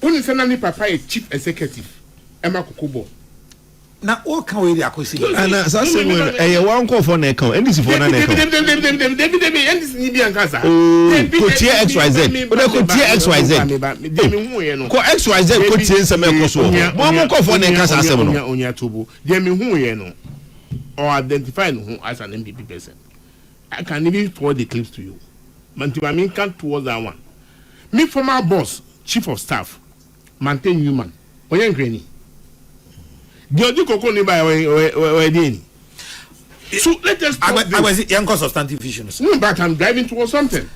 unim say na ni papa e chief executive ema kokobo na o kan we dey akosi ana sa se we e wan call for na account NDC for na account dem NDC ni bi ankasa ko tie XYZ o de ko tie XYZ dem hu ye no ko XYZ ko tie nsem e ko so mo call for na account asem no onya tobo dem hu ye no or identify no as an MPP person. I can even forward the clips to you. Mantimamin can't towards that one. Me former boss, chief of staff, maintain human. Oyen Granny. The other cocoa nearby or so let us. I was young substantive visions. No, but I'm driving towards something.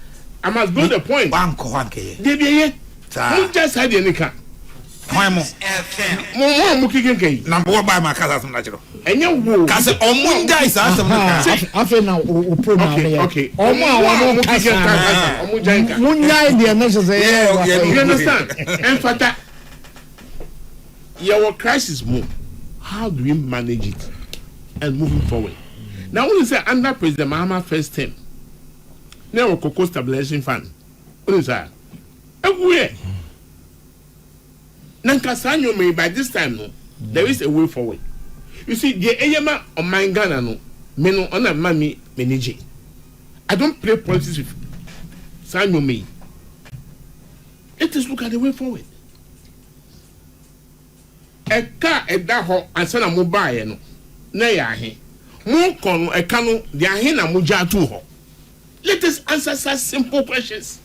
I must go the point. One. They be here. Who just had any car? Why mo? Mo kike Number 1 by my cousin natural. Enye wo. Kase omunda is asem na. Afi na o pro na me. Okay. Omo kike kasa. Omo janka. Munya dey na so say. You understand? En fata. Your crisis move. How do we manage it and moving forward? Now when you say under President Mahama first term, now Cocoa Stabilization Fund. What is that? Everywhere. Nankasanyo may by this time no, there is a way forward. You see, the Eyama on my Ghana no, me no on a mammy manage. I don't play politics with Sanyo May. Let us look at the way forward. A car at that hole and send a mobile no. Nay, I more con a canoe, the ahena muja to ho. Let us answer such simple questions.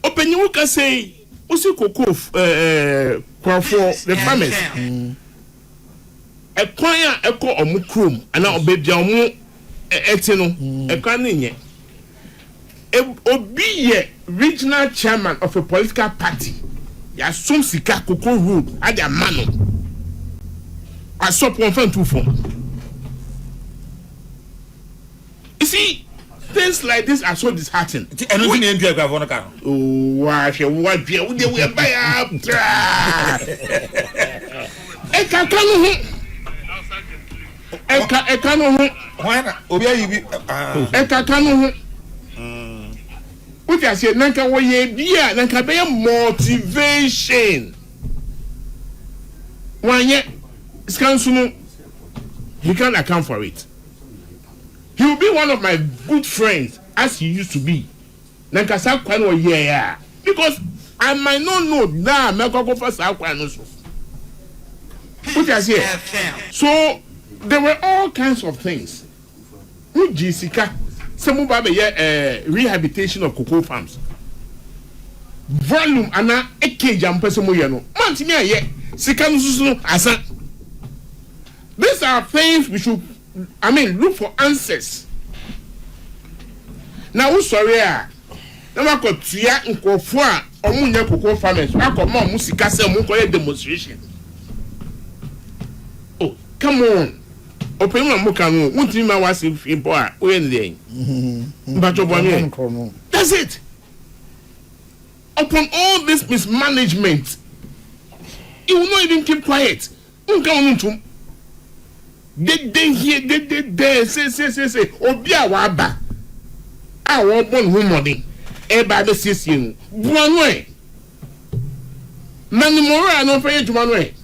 Open you can say. Osi koko kwa for the farmers. E kwan a eko omu krom ana obebia omu eti no e kwan nye. Obi ye regional chairman of a political party. Ya som sika koko road ade amano. Asop one fan two form. You see, things like this are so disheartening. Anything in Pierre Gavonaca. Oh, why, we buy up. Why not? What I said, Nanka, Nanka be motivation. Why yet? Scansunu, you can't account for it. He will be one of my good friends as he used to be. Nankasa kwano yeah. Because I might not know that Melko first kwano so. What I say? So there were all kinds of things. Jessica, some rehabilitation of cocoa farms. Volume ana eke jampese mo ye no. Mantimi aye. Sika no susu asa. These are things we should look for answers. Now, who's sorry? Now, I got tia nkofo a omunya cocoa farmers. I got more musika say omunkoye demonstration. Oh, come on. Open my mukanu. Won't you ma was if boy? When dey? That's it. Upon all this mismanagement, you will not even keep quiet. They say obia waba a wo bon hu money e ba be siesie no buanu e manimora no fe yetuma no e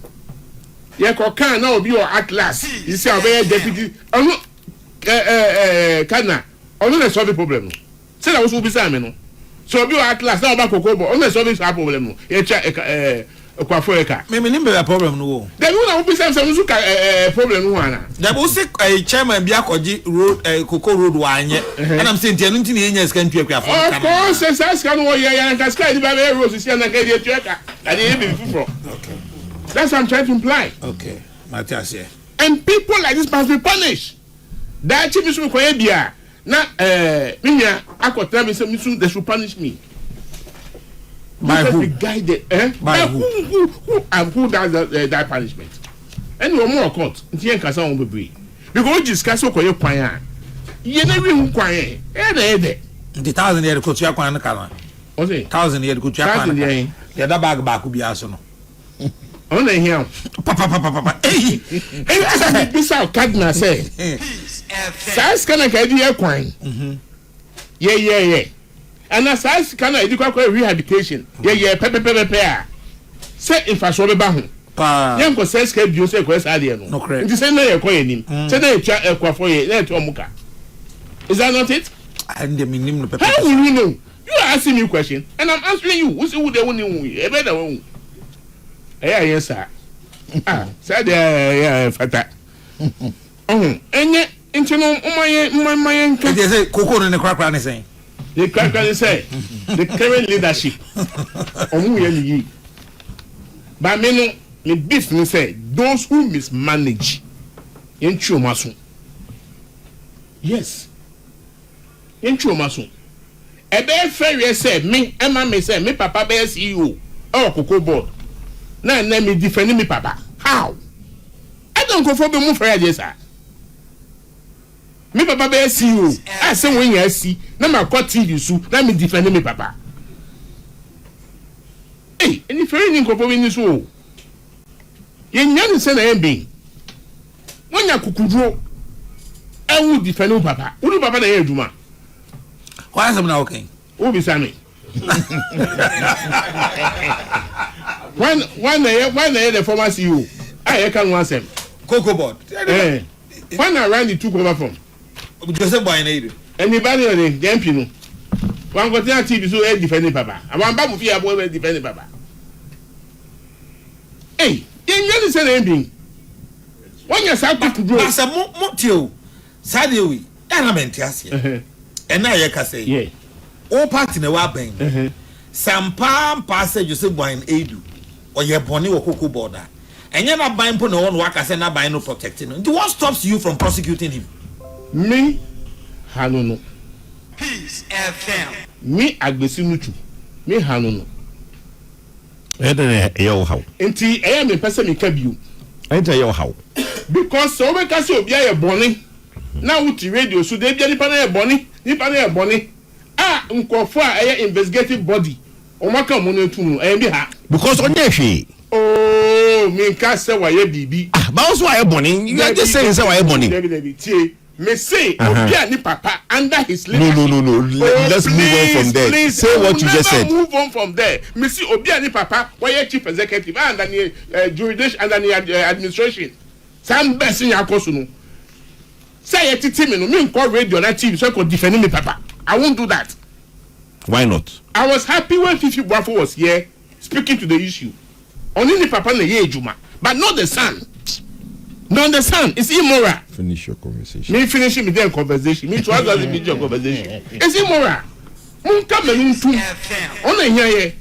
ye ko kan na obi o atlas you see obey deputy onu kana onu na solve problem no say na wo so bi say me no so obi o atlas na oba kokoko bo onu na solve problem no ye cha kwa foeka me nimbe problem no wo dem na wo bi say so ka problem no ana dem wo say chairman bi akoji road cocoa road wa anye and I'm saying tienu ntini enya scan twa kwa of course say scan wo ya na scan di ba be road si na ka di twa na dey be fufuro. Okay, that's what I'm trying to imply. Okay, Matthias here. And people like this must be punished. That chief is ko bia na minya akotra me say misu they should punish me. By who? Be guided, By who? Who does that punishment? And no more court. Nti kasa won bebre. Because we discuss okoye kwan a. Ye na wi hu kwan e. The 1,000 year ko tua kwan na kana. O say 1,000 year ko tua kwan. Ya da bag ba ko bia so no. On here. Papa. Eh. This our cardinal say. Size kana ka di kwan. Yeah. And as I can educate rehabilitation, pepe say infrastructure ba ho. Yen ko say scape you say ko say there no. Nti say na ye ko yenim. Say na ye twa ekwafo ye, na to omuka. Is that not it? And the minimum pepe. How will you know? You are asking me a question and I'm answering you. Who say who they won you? E be da won. Yes sir. Say there fata. Enye intino umaye nka. They say cocoa no ne krakra ne say. The cracker say the current leadership yi. But me business say those who mismanage yenchu maso. Yes. Yenchu maso. E be fair say me say me papa be CEO oh cocoa board na me defend me papa how I don't go for be move for yes sir me papa be see you I say when you see na ma cut TV so na me defend me papa hey any friend ni go for me so ye nyan se na embe wonya kukuduro e wu defend me papa wu papa na ye aduma why am na okay who be say me when the former CEO I can want them cocoa board when I ran the two cover from Joseph boy na anybody on the MP no one go tell TV so e defend papa I want back fi abo e defend papa hey you know say na ending when you start to grow asa mo tio sade wi na mente ase e na ye ka say yeah o party na wa ben sampa passage Joseph boy edu oye boni wo cocoa board a enye na ban po na won waka say na ban no protecting him. What stops you from prosecuting him? Me hanono Peace FM. Me agbesi nutu me hanono yo how enti me pese me ka biu enter yo how because so we ka say obi aye boni na wuti radio so dey bia nipa na ye boni nkofo a investigative body o maka mo na etum bi ha because onye hwe oh me ka say wa ye bibi but also why bonny you are just saying say why bonny me say obi ni papa under his leadership no let's move on from there please, say what you just said move on from there me see obi ni papa why chief executive and the jurisdiction and the administration some best in yakoso no say ye titi me no me call radio na TV so I could defend me papa I won't do that. Why not? I was happy when Fifi Buafo was here speaking to the issue. Only the papa na ye ejuma, but not the son. Not the son. It's immoral. Finish your conversation. Me finishing with their conversation. Me too as the video conversation. It's immoral. Mun come and tu. On here ye.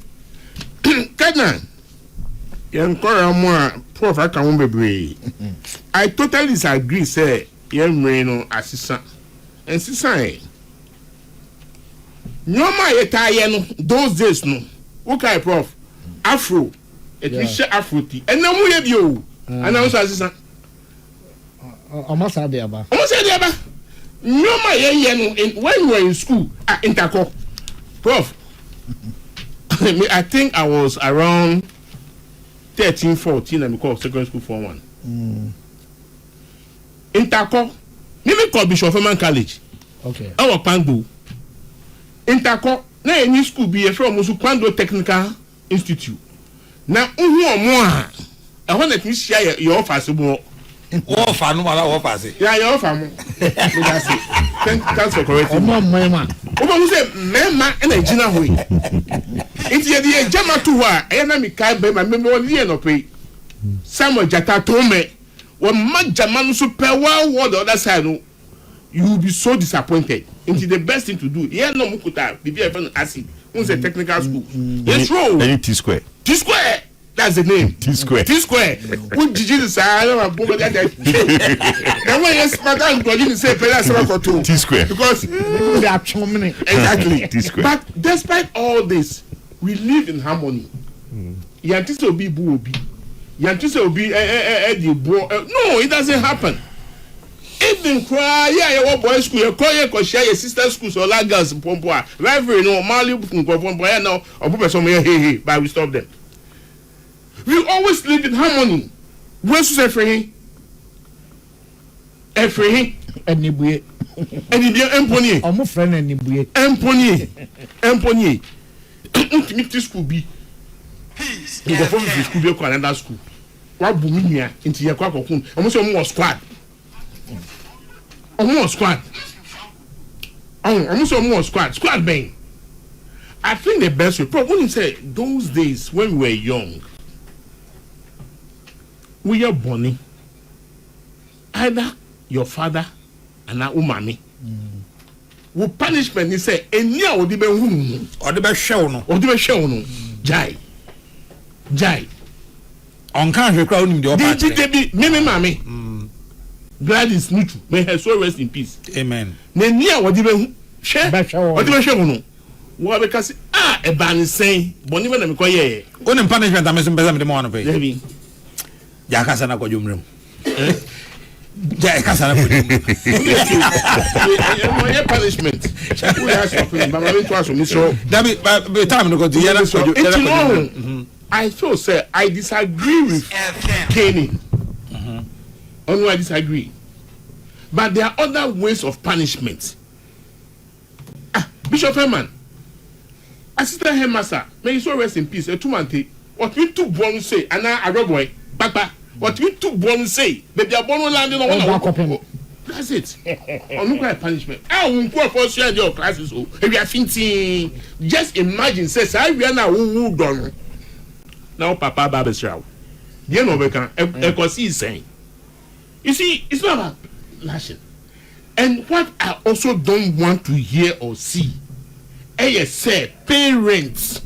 Kana. Yan kora mo prof aka won bebre. I totally disagree say yan no assistant. And sisan Nyoma yetaye no those days no okay prof afro etwishe afro ti enamu ye bio announce assistant almost dey aba nyoma ye no when you were in school at interco prof I think I was around 13 14 and because secondary school form 1 interco me call Bishop Feman College okay our Pangbo interco na any school be from Musupando Technical Institute na ohu omo a ehon na tumi share your office mo offer no mala offer yeah your offer mo that's it thanks for correcting omo mema omo say mema na gina hoyi it ye the jama to wa e na mi kai be ma me won ye no pe Samuel Jata to me when majama no so pe one word the other side no you will be so disappointed. It's the best thing to do. Here no mukuta, be very acid. Who's a technical school? Yes, true. Any T square. T square. That's the name. T square. T square. Who did you say? I don't know about that. And when you speak, I'm going to say, T square. Because they are charming. Exactly. T square. But despite all this, we live in harmony. Yantisa obi bu obi. Yantisa obi no, it doesn't happen. Even cry, yeah, boys school, you share your sister schools or like girls, pompoa, rivalry, no, Mali, pompoa, now, or put some hey, but we stop them. We always live in harmony. Where's Efrain? Anybody, Empony. I'm a friend, anybody. Empony. Ultimate school be. You go from school be another school. What boomia into your quackon, almost more squad. Almost squad. Almost more squad bang. I think the best way, when you say those days when we were young, we are bonny. Either your father and our umami. Will punishment he say, and now or the best show no, Jai. On can't crowd him the Did me, mammy. Gladys Nutu, may her soul rest in peace. Amen. Nenia what even share, what even show no. What because a ban saying, but even a McCoy. Only punishment, I'm missing better than one pay. Maybe. Yakasana go room. Yakasana punishment. I feel, sir, I disagree with Kenny. Only I disagree. But there are other ways of punishment. Bishop Herman, Assistant Headmaster, may you so rest in peace. A 2 month. What we took born say, and now a boy, Papa. What we took born say, that they are born landing on one. That's it. On no punishment. I won't go for share your classes. If you are thinking, just imagine, says I we are now who done. Now, Papa Babesrao. You know, we can, because he's saying. You see, it's not about lashing. And what I also don't want to hear or see, I say parents,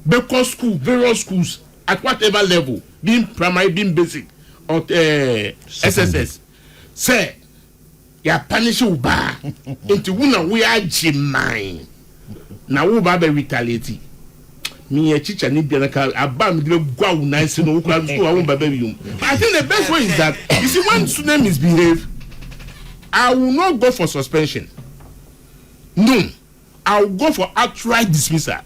because school, various schools, at whatever level, being primary, being basic, or SSS, say, you are punishing bar into one we are Jimine. Now, we are retaliating. Me a teacher need be like a bam go nice no crowd school I won't baby you. I think the best way is that you see when student misbehave, I will not go for suspension. No, I will go for outright dismissal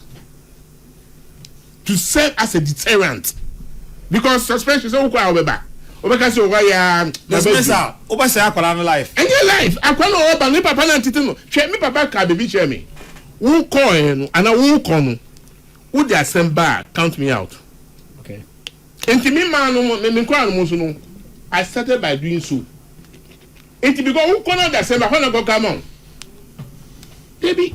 to serve as a deterrent. Because suspension is okay over. Obeka say why dismissal. Oba say akwala no life. Any life, akwala oba me papa na titi no. Hwe me papa ka baby share me. Who call no and who call no. Who they send back? Count me out. Okay. I started by doing so. Because who cannot send back? When I go come on, baby.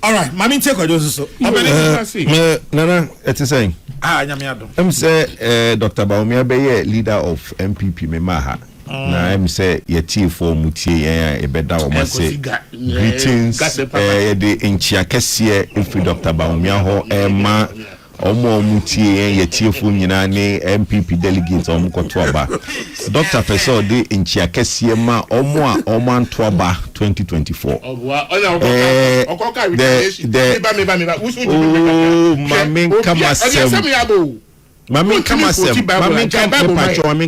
All right, Mami take a dose so. Nana, it's saying. Nyamiado. I'm say Dr. Baumia be leader of NPP Memaha. Na I'm say yeti for mutie e beda o ma say greetings the enchia kese if Dr. Baumia ho ma omo mutie yeti for nyina ne MPP delegates omo koto aba Dr. Peso de enchia kese ma omo a omo anto aba 2024 Mamin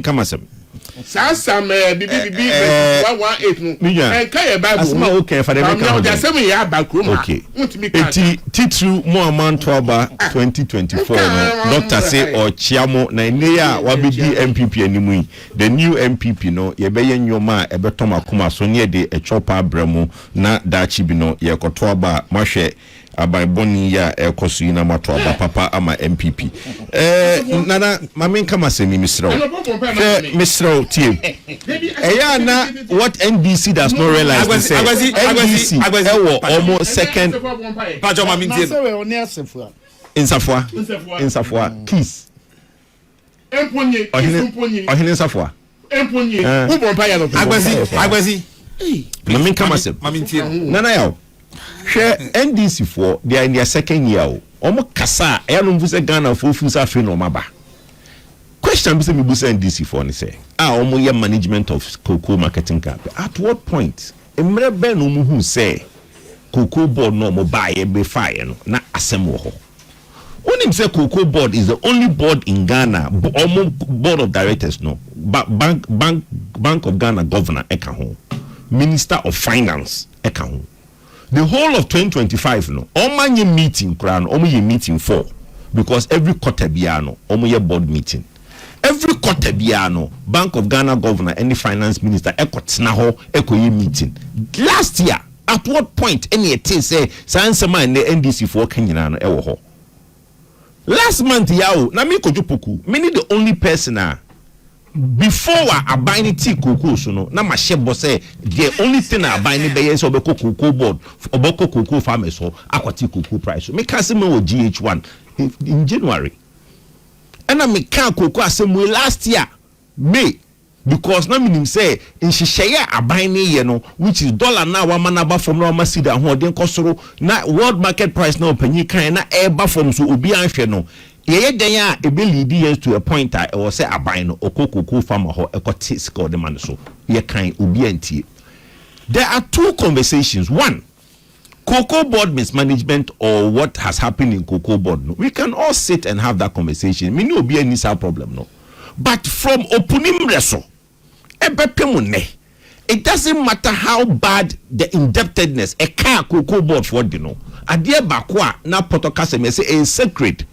kamasem Sam bibi 118 and kaya bible asma okay for the okay titru mo amanto aba 2024 no doctor say o chiamo na neya wabedi MPP animu the new MPP no ye beye nyoma e beto makoma so ne de e chopa abramo na dachi bi no ye koto aba mahwe abaiboni ya ekosu ina mato aba papa ama MPP nana mamin kama semi misro tie na what NBC does not realize is NBC ewo almost second pajo mamin tie insafua kiss emponye ohine insafua emponye who bompa ya no agbazi mamin kama semi mamin tie nana yao NDC for they are in their second year. Omo kasa e no mfuse Ghana for fusa fe no maba. Question be say me busa NDC for ni say omo ye management of cocoa marketing camp. At what point emre ben no mu hu say cocoa board no mo buy e be fire no na asem wo ho. When him say cocoa board is the only board in Ghana, omo board of directors no. Bank of Ghana governor eka ho. Minister of Finance eka ho. The whole of 2025 no omo ye meeting kran omo ye meeting for because every quarter biano omo ye board meeting every quarter biano Bank of Ghana governor and the finance minister ekotena ho ekoye meeting last year. At what point any thing say sansema and the NDC for Kenya no ewo ho last month yawo na me kojopoku me the only person before I buy any tea cocoa so no na ma shebo say the only thing I buy any be yes obeko cocoa board obeko cocoa farmers so akwati cocoa price me can say me wo GH1 in January and I me can cocoa asem last year May because na minim say in shishaya I buy any ye no which is dollar now one manaba from no ma see that ho den kosoro na world market price na opanyi kan na eba from so obi anhwe no ye den a e be lead years to a point I was say aban no okokoko farmer ho ekoti score the man so ye kan obi antie. There are two conversations. One, Cocoa board mismanagement or what has happened in cocoa board, no, we can all sit and have that conversation. Me no be any problem, no. But from opening reso, it doesn't matter how bad the indebtedness a car cocoa board for the no. Adia bakwa na potokase me say is sacred.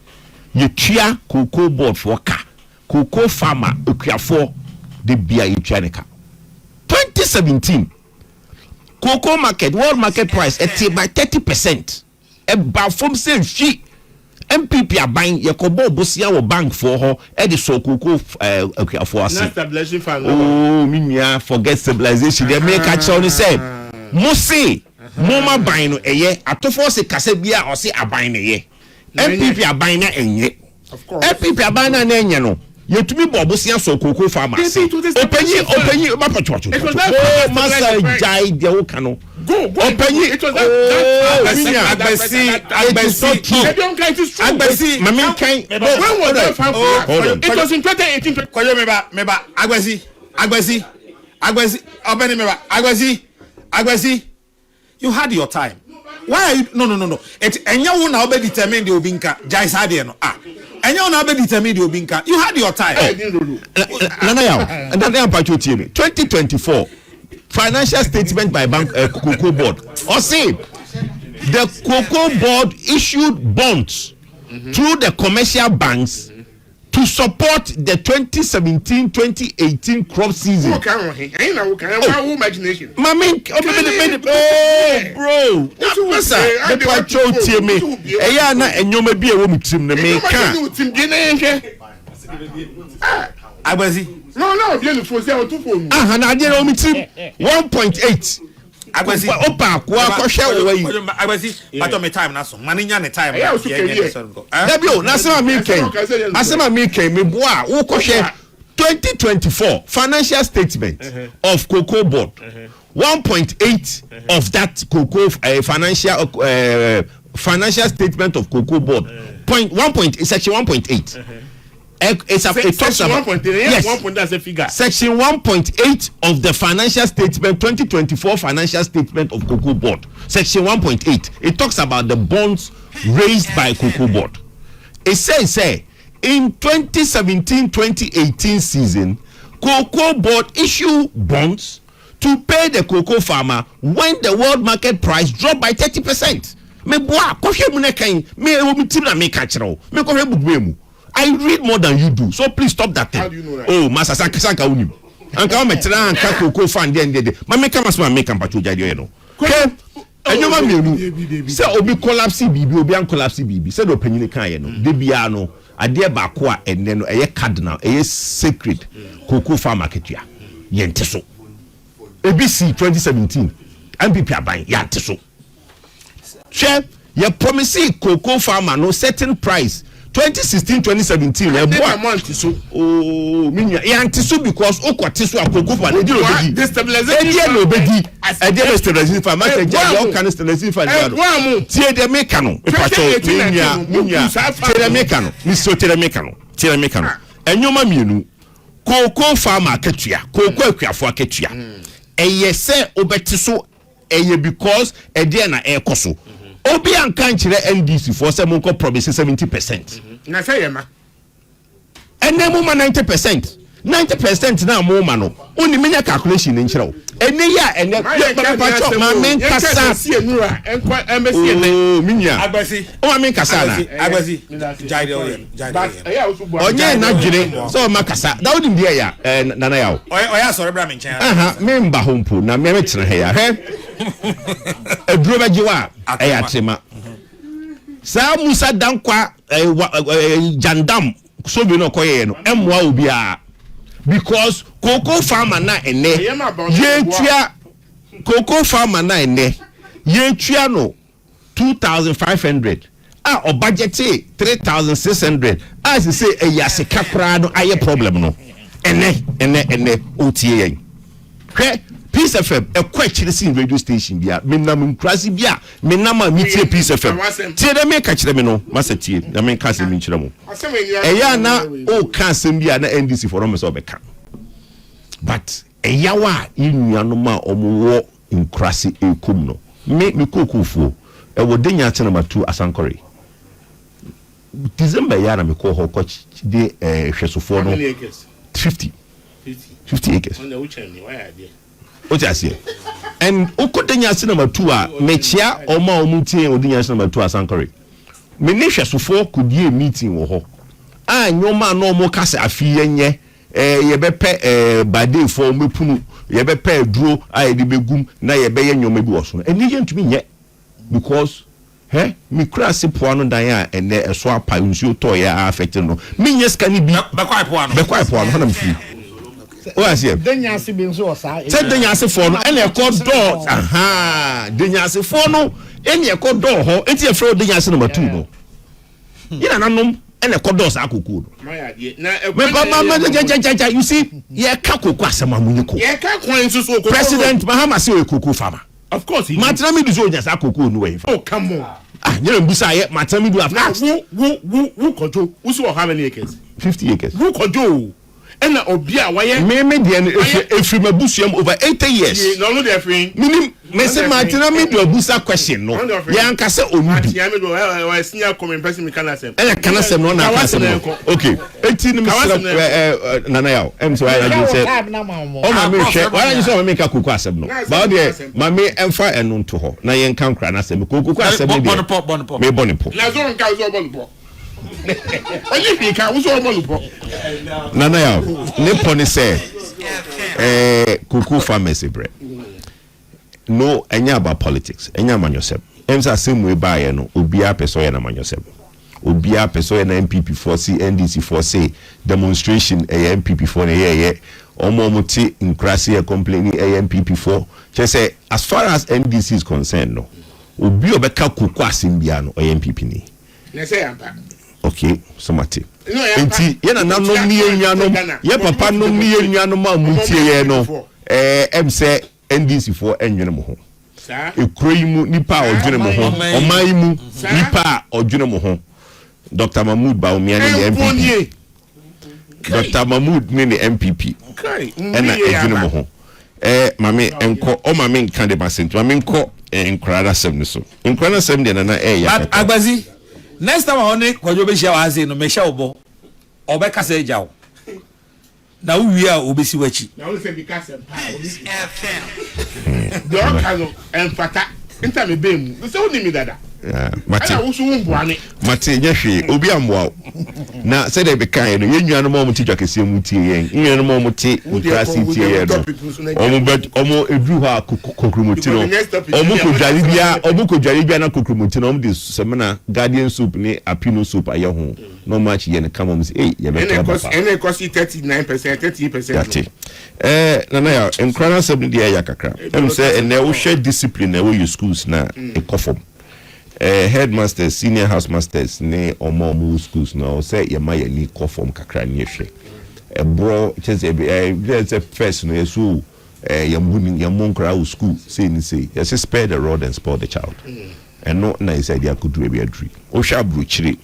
You chia cocoa board for car. Cocoa farmer for the beer you try 2017 cocoa market world market price by 30%. About from say she NPP are buying Yakobo Bosia or bank for her and so cocoa for us. Oh, minya forget stabilization. They make a choice say Mose Moma buying a year at force a Casabia or say a buying a year. NPP are buying a year. Of course. NPP are buying an yen. You to me Bobusia so cocoa farmers. Open you, Mapacho. It was that Massa Jai Diokano. Go, open you. It was that. It was in 2018. Agwezi. You had your time. Why are you? No. It and you now be determined the Obinka. Jai Sadia no. And you now be determined the Obinka. You had your time. 2024 financial statement by bank cocoa board. Or say the cocoa board issued bonds through the commercial banks to support the 2017-2018 crop season. Imagination. Bro. No, beautiful. 1.8. Agwezi opa kwa share we agwezi but on my time na so maninya ne time Dabio na asema mi ken me boa wo ko share 2024 financial statement of cocoa board 1.8 of that cocoa financial statement of cocoa board point 1.8 section 1.8 it talks about 1.8 that's a figure. Section 1.8 of the financial statement 2024 financial statement of cocoa board. Section 1.8 it talks about the bonds raised by cocoa board. It says in 2017-2018 season cocoa board issue bonds to pay the cocoa farmer when the world market price dropped by 30%. Me boa kohwe mu ne kan me wo mi tim na me ka kire wo me kohwe bugbe mu. I read more than you do, so please stop that thing. How do you know that? Oh, Master Sanka unim. Anka o metra anka cocoa fan de. Ma make am asma make am patroja de no. Okay. Enyoma mienu. Say obi collapse bibi, obi an collapse bibi. Say do panyin kan ye no. De bia no, ade ba ko a enne no eye cardinal, eye sacred cocoa farm market ya. Ye nte so. ABC 2017. NPP aban ya nte so. Che, ye promise cocoa farmer no certain price 2016-2017 oh minya yantiso because okwatiso akoko for the destabilization obedi ade stabilization for market you can stabilization for tie de mekano epacho minya tie de mekano miso tie de mekano enyoma mienu cocoa farmer ketua cocoa akuafo aketua eye se obetiso eye because ede na ekoso obi anka nkyere NDC for say monko promise 70%. Na say yema. Ene mo ma 90%. 90% na mo ma no. Oni menya calculation nkyere wo. Ene ya ene pacho ma men kasa sie nura enko embassy ene. Minya. Agbasi. O ma men kasa na. Agbasi. Jaide o. Onye na dwene so ma kasa. Da wodi ndi ya nana ya o. Oya sorry bra me nkyere. Aha, me mba hompo na me kyere he ya. He. Eduro bajiwa ayatrema sa musa dankwa jandam so bi no koye no emwa obi a because cocoa farmer na ene yetua cocoa farmer na ene yetua no 2500 o budget 3600 as say eyase kakra no aye problem no ene otie yen hwe Peace FM a question radio station bia menam nkrasi bia menam a metie Peace FM tie de make kire me no masa tie na me ka se me kire mo eya na o ka se bia na NDC forum so be ka but eya wa inuanu ma omo wo nkrasi ekum no me kokofo wo denya ate number 2 Asankore December yara me call her coach de hwesofo no 50 acres on the which any why are there what you say and okodenya ate number 2 a mechia oma omutie odenya ate number 2 Asankore me ne hwesofo kodie meeting wo ho a nyoma na omo kase afiye nye yebepe bade for mepunu yebepe duro a yede begum na yebeye nyoma bi wo so eni ye ntumi nye because mi kura se poano dan a ene eso apa nsuo to ya affect no mi nye skani bi bekwai poano hana mfi o asie denya se bi nso osa se denya se fo no ene ekọ do denya se fo no ene ekọ do ho enti e fro denya se number 2 no ina nanom ene ekọ do sa akoko no you see ye ka koko asema munyiko ye ka kwan so president Mahama se o koko farmer of course Matami do so nya sa koko no we oh come on nyere mbusa ye Matami do have asked who kojo who so how many acres 50 acres who kojo and obia waye me de efri mabusuam over 80 years no dey free minim me say Matami do busa question no ya nka se onubi Matami do senior comment person me kana sem kana sem no na kasem okay 18 me nana yaw em so I just say o ma me hwe why you say me ka koko asem no ba de ma me emfa eno nto ho na ye nka nkra na asem koko asem me me bonipo na zo nka zo bonipo only pika wo so bonipo nana yaw ne poni say koko farmers bre no enya about politics enya manyosem emsa same way buy no obia peso ye na manyosem obia peso ye na NPP for C NDC for say demonstration NPP for ye omo ti nkrasi e complaining NPP for say as far as NDC is concerned no obi obeka koko asimbia no NPP ni na say ampa okay so mate enti ye na nanom ni enwanom ye papa nom ni enwanom amutie ye no em say NDC for enwene mo ho ekroyi mu nipa odwene mo ho oman mu nipa odwene mo ho Dr. Mahmoud Bawumia ni MPP Dr. Mahmoud ni MPP ena edwene mo ho mame enko o mame nka de basent mame nko enkrada sem ni so enkrada sem de na ya agbazi next time on kwajo be share waze no me share obo obeka se jawo na uwi a obesi wachi na wo se bi ka sem pa do kazo enfata nta me bem se woni mi dada mate wo so wumbuane mate nyehwe obi amboa na se de be kan no yenwanu mo mo ti dwakese mu tie yen yenwanu mo mo ti ukrasi tie yen no omo edu ha kokrumuti no omo kodwari bia na kokrumuti no omo de semina guardian soup ni apino soup aye ho no match yen kama mo say ye be ka papa ene cost 39% 30% nana ya enkrana sub de ya kakra em say ene wo hwe discipline na wo you schools na ekofom headmasters senior housemasters ne omo schools na say ye ma ye ni kofom kakra ni hwe bro just first no yesu yamunkra school say ni say yes spare the rod and spoil the child and no na say dia could do be adri o sha bro chire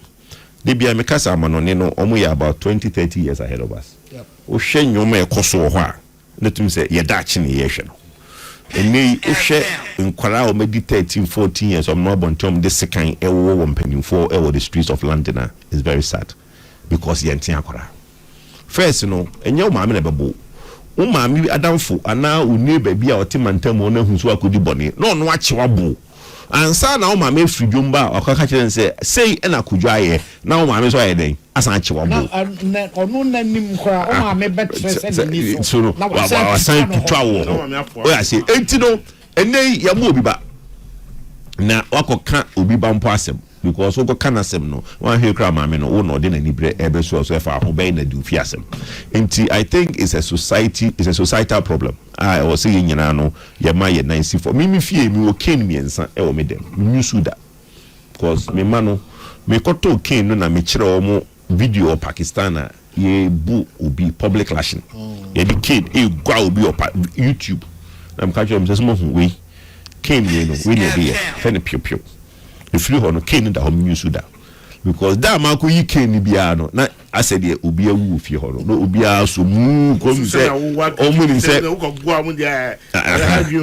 de bia me kasa amanone no omo ya about 20-30 years ahead of us o hwe nyoma ekoso ho a netum say ye da chi ne ye hwe no eni o hwe nkwara o medi 13-14 years om no bontom de sekan ewo wo mpanimfo ewo the streets of London is very sad because ye ntia akwara first no enye o maame na bebo o maame adamfo ana o neighbor bia o te mantam o na hunsu akodi bone no no achewa bo ansa na o maame fridwomba akaka kire se sei na kodwo aye na o maame so aye den asan achewa bo onu na nim kra o maame betre se ni so na wasan tutwa wo o ya se enti no ene ya mu obi ba na wakoka obi ba mpo asem because we can asem no one here cry maame no wo no de na nibre ebe so fa ho be na du fi asem enti I think it's a societal problem I was saying nyina no ye ma ye 94 me fie mi wo ken miensa e wo me dem mi suda because me ma no me koto ken no na me kire o mo video of Pakistan ye bu obi public lashing ye di kid e gwa obi o YouTube na me catch am say mo hu we ken ye no we ne dey fe ne pio if you no ken da hom use da because da ma ko yi ken bia no na asede obi awu fi ho no obi aso mu ko mi say o mu ni say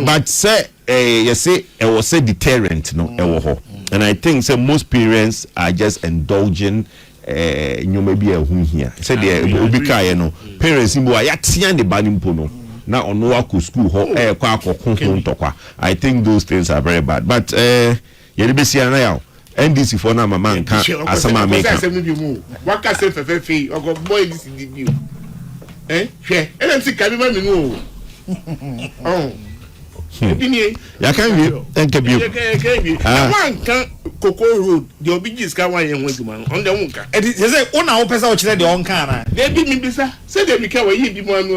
but say you say e was a deterrent no e wo ho And I think so most parents are just indulging you may be a here. Said the parents in the banimpono. Now on no school I think those things are very bad. But now NDC for now man can't asama make. What can say for fee or go boy this in the view? NMC can be no. Oh. Ya can be. Thank you. One can Cocoa Road, the obedience can one on the Wonka. And it is a one hour person which said the on can. They be me, sir. Say they became a be one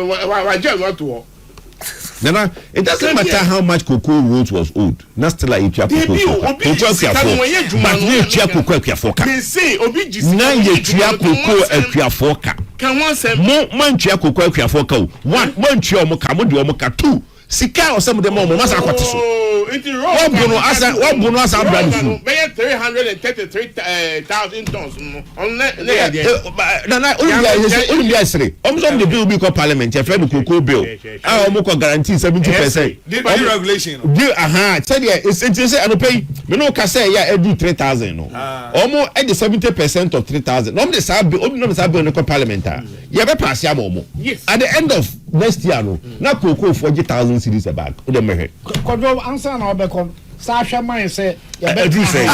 just to. Nana, it doesn't matter how much Cocoa Road was old. Not still like you They say obedience. Now you try Cocoa and Piafoka. Can one say man try Cocoa and Piafoka? One try Moka, two. Sika or some of them must have got what bonus are brand new? 333,000 tons on that. Only yesterday. Almost the bill because parliament, your friend Cocoa bill. I almost guarantee 70%. Did by regulation? Said it's I pay. You know, Kase, yeah, every 3,000. Almost at the 70% of 3,000. No, the Sabi, no, Sabi, no parliament. You have a pass Yamomo. Yes. At the end of next year, no, now Cocoa 40,000 cities a bag. Answer now become Sasha Mine say, I do say,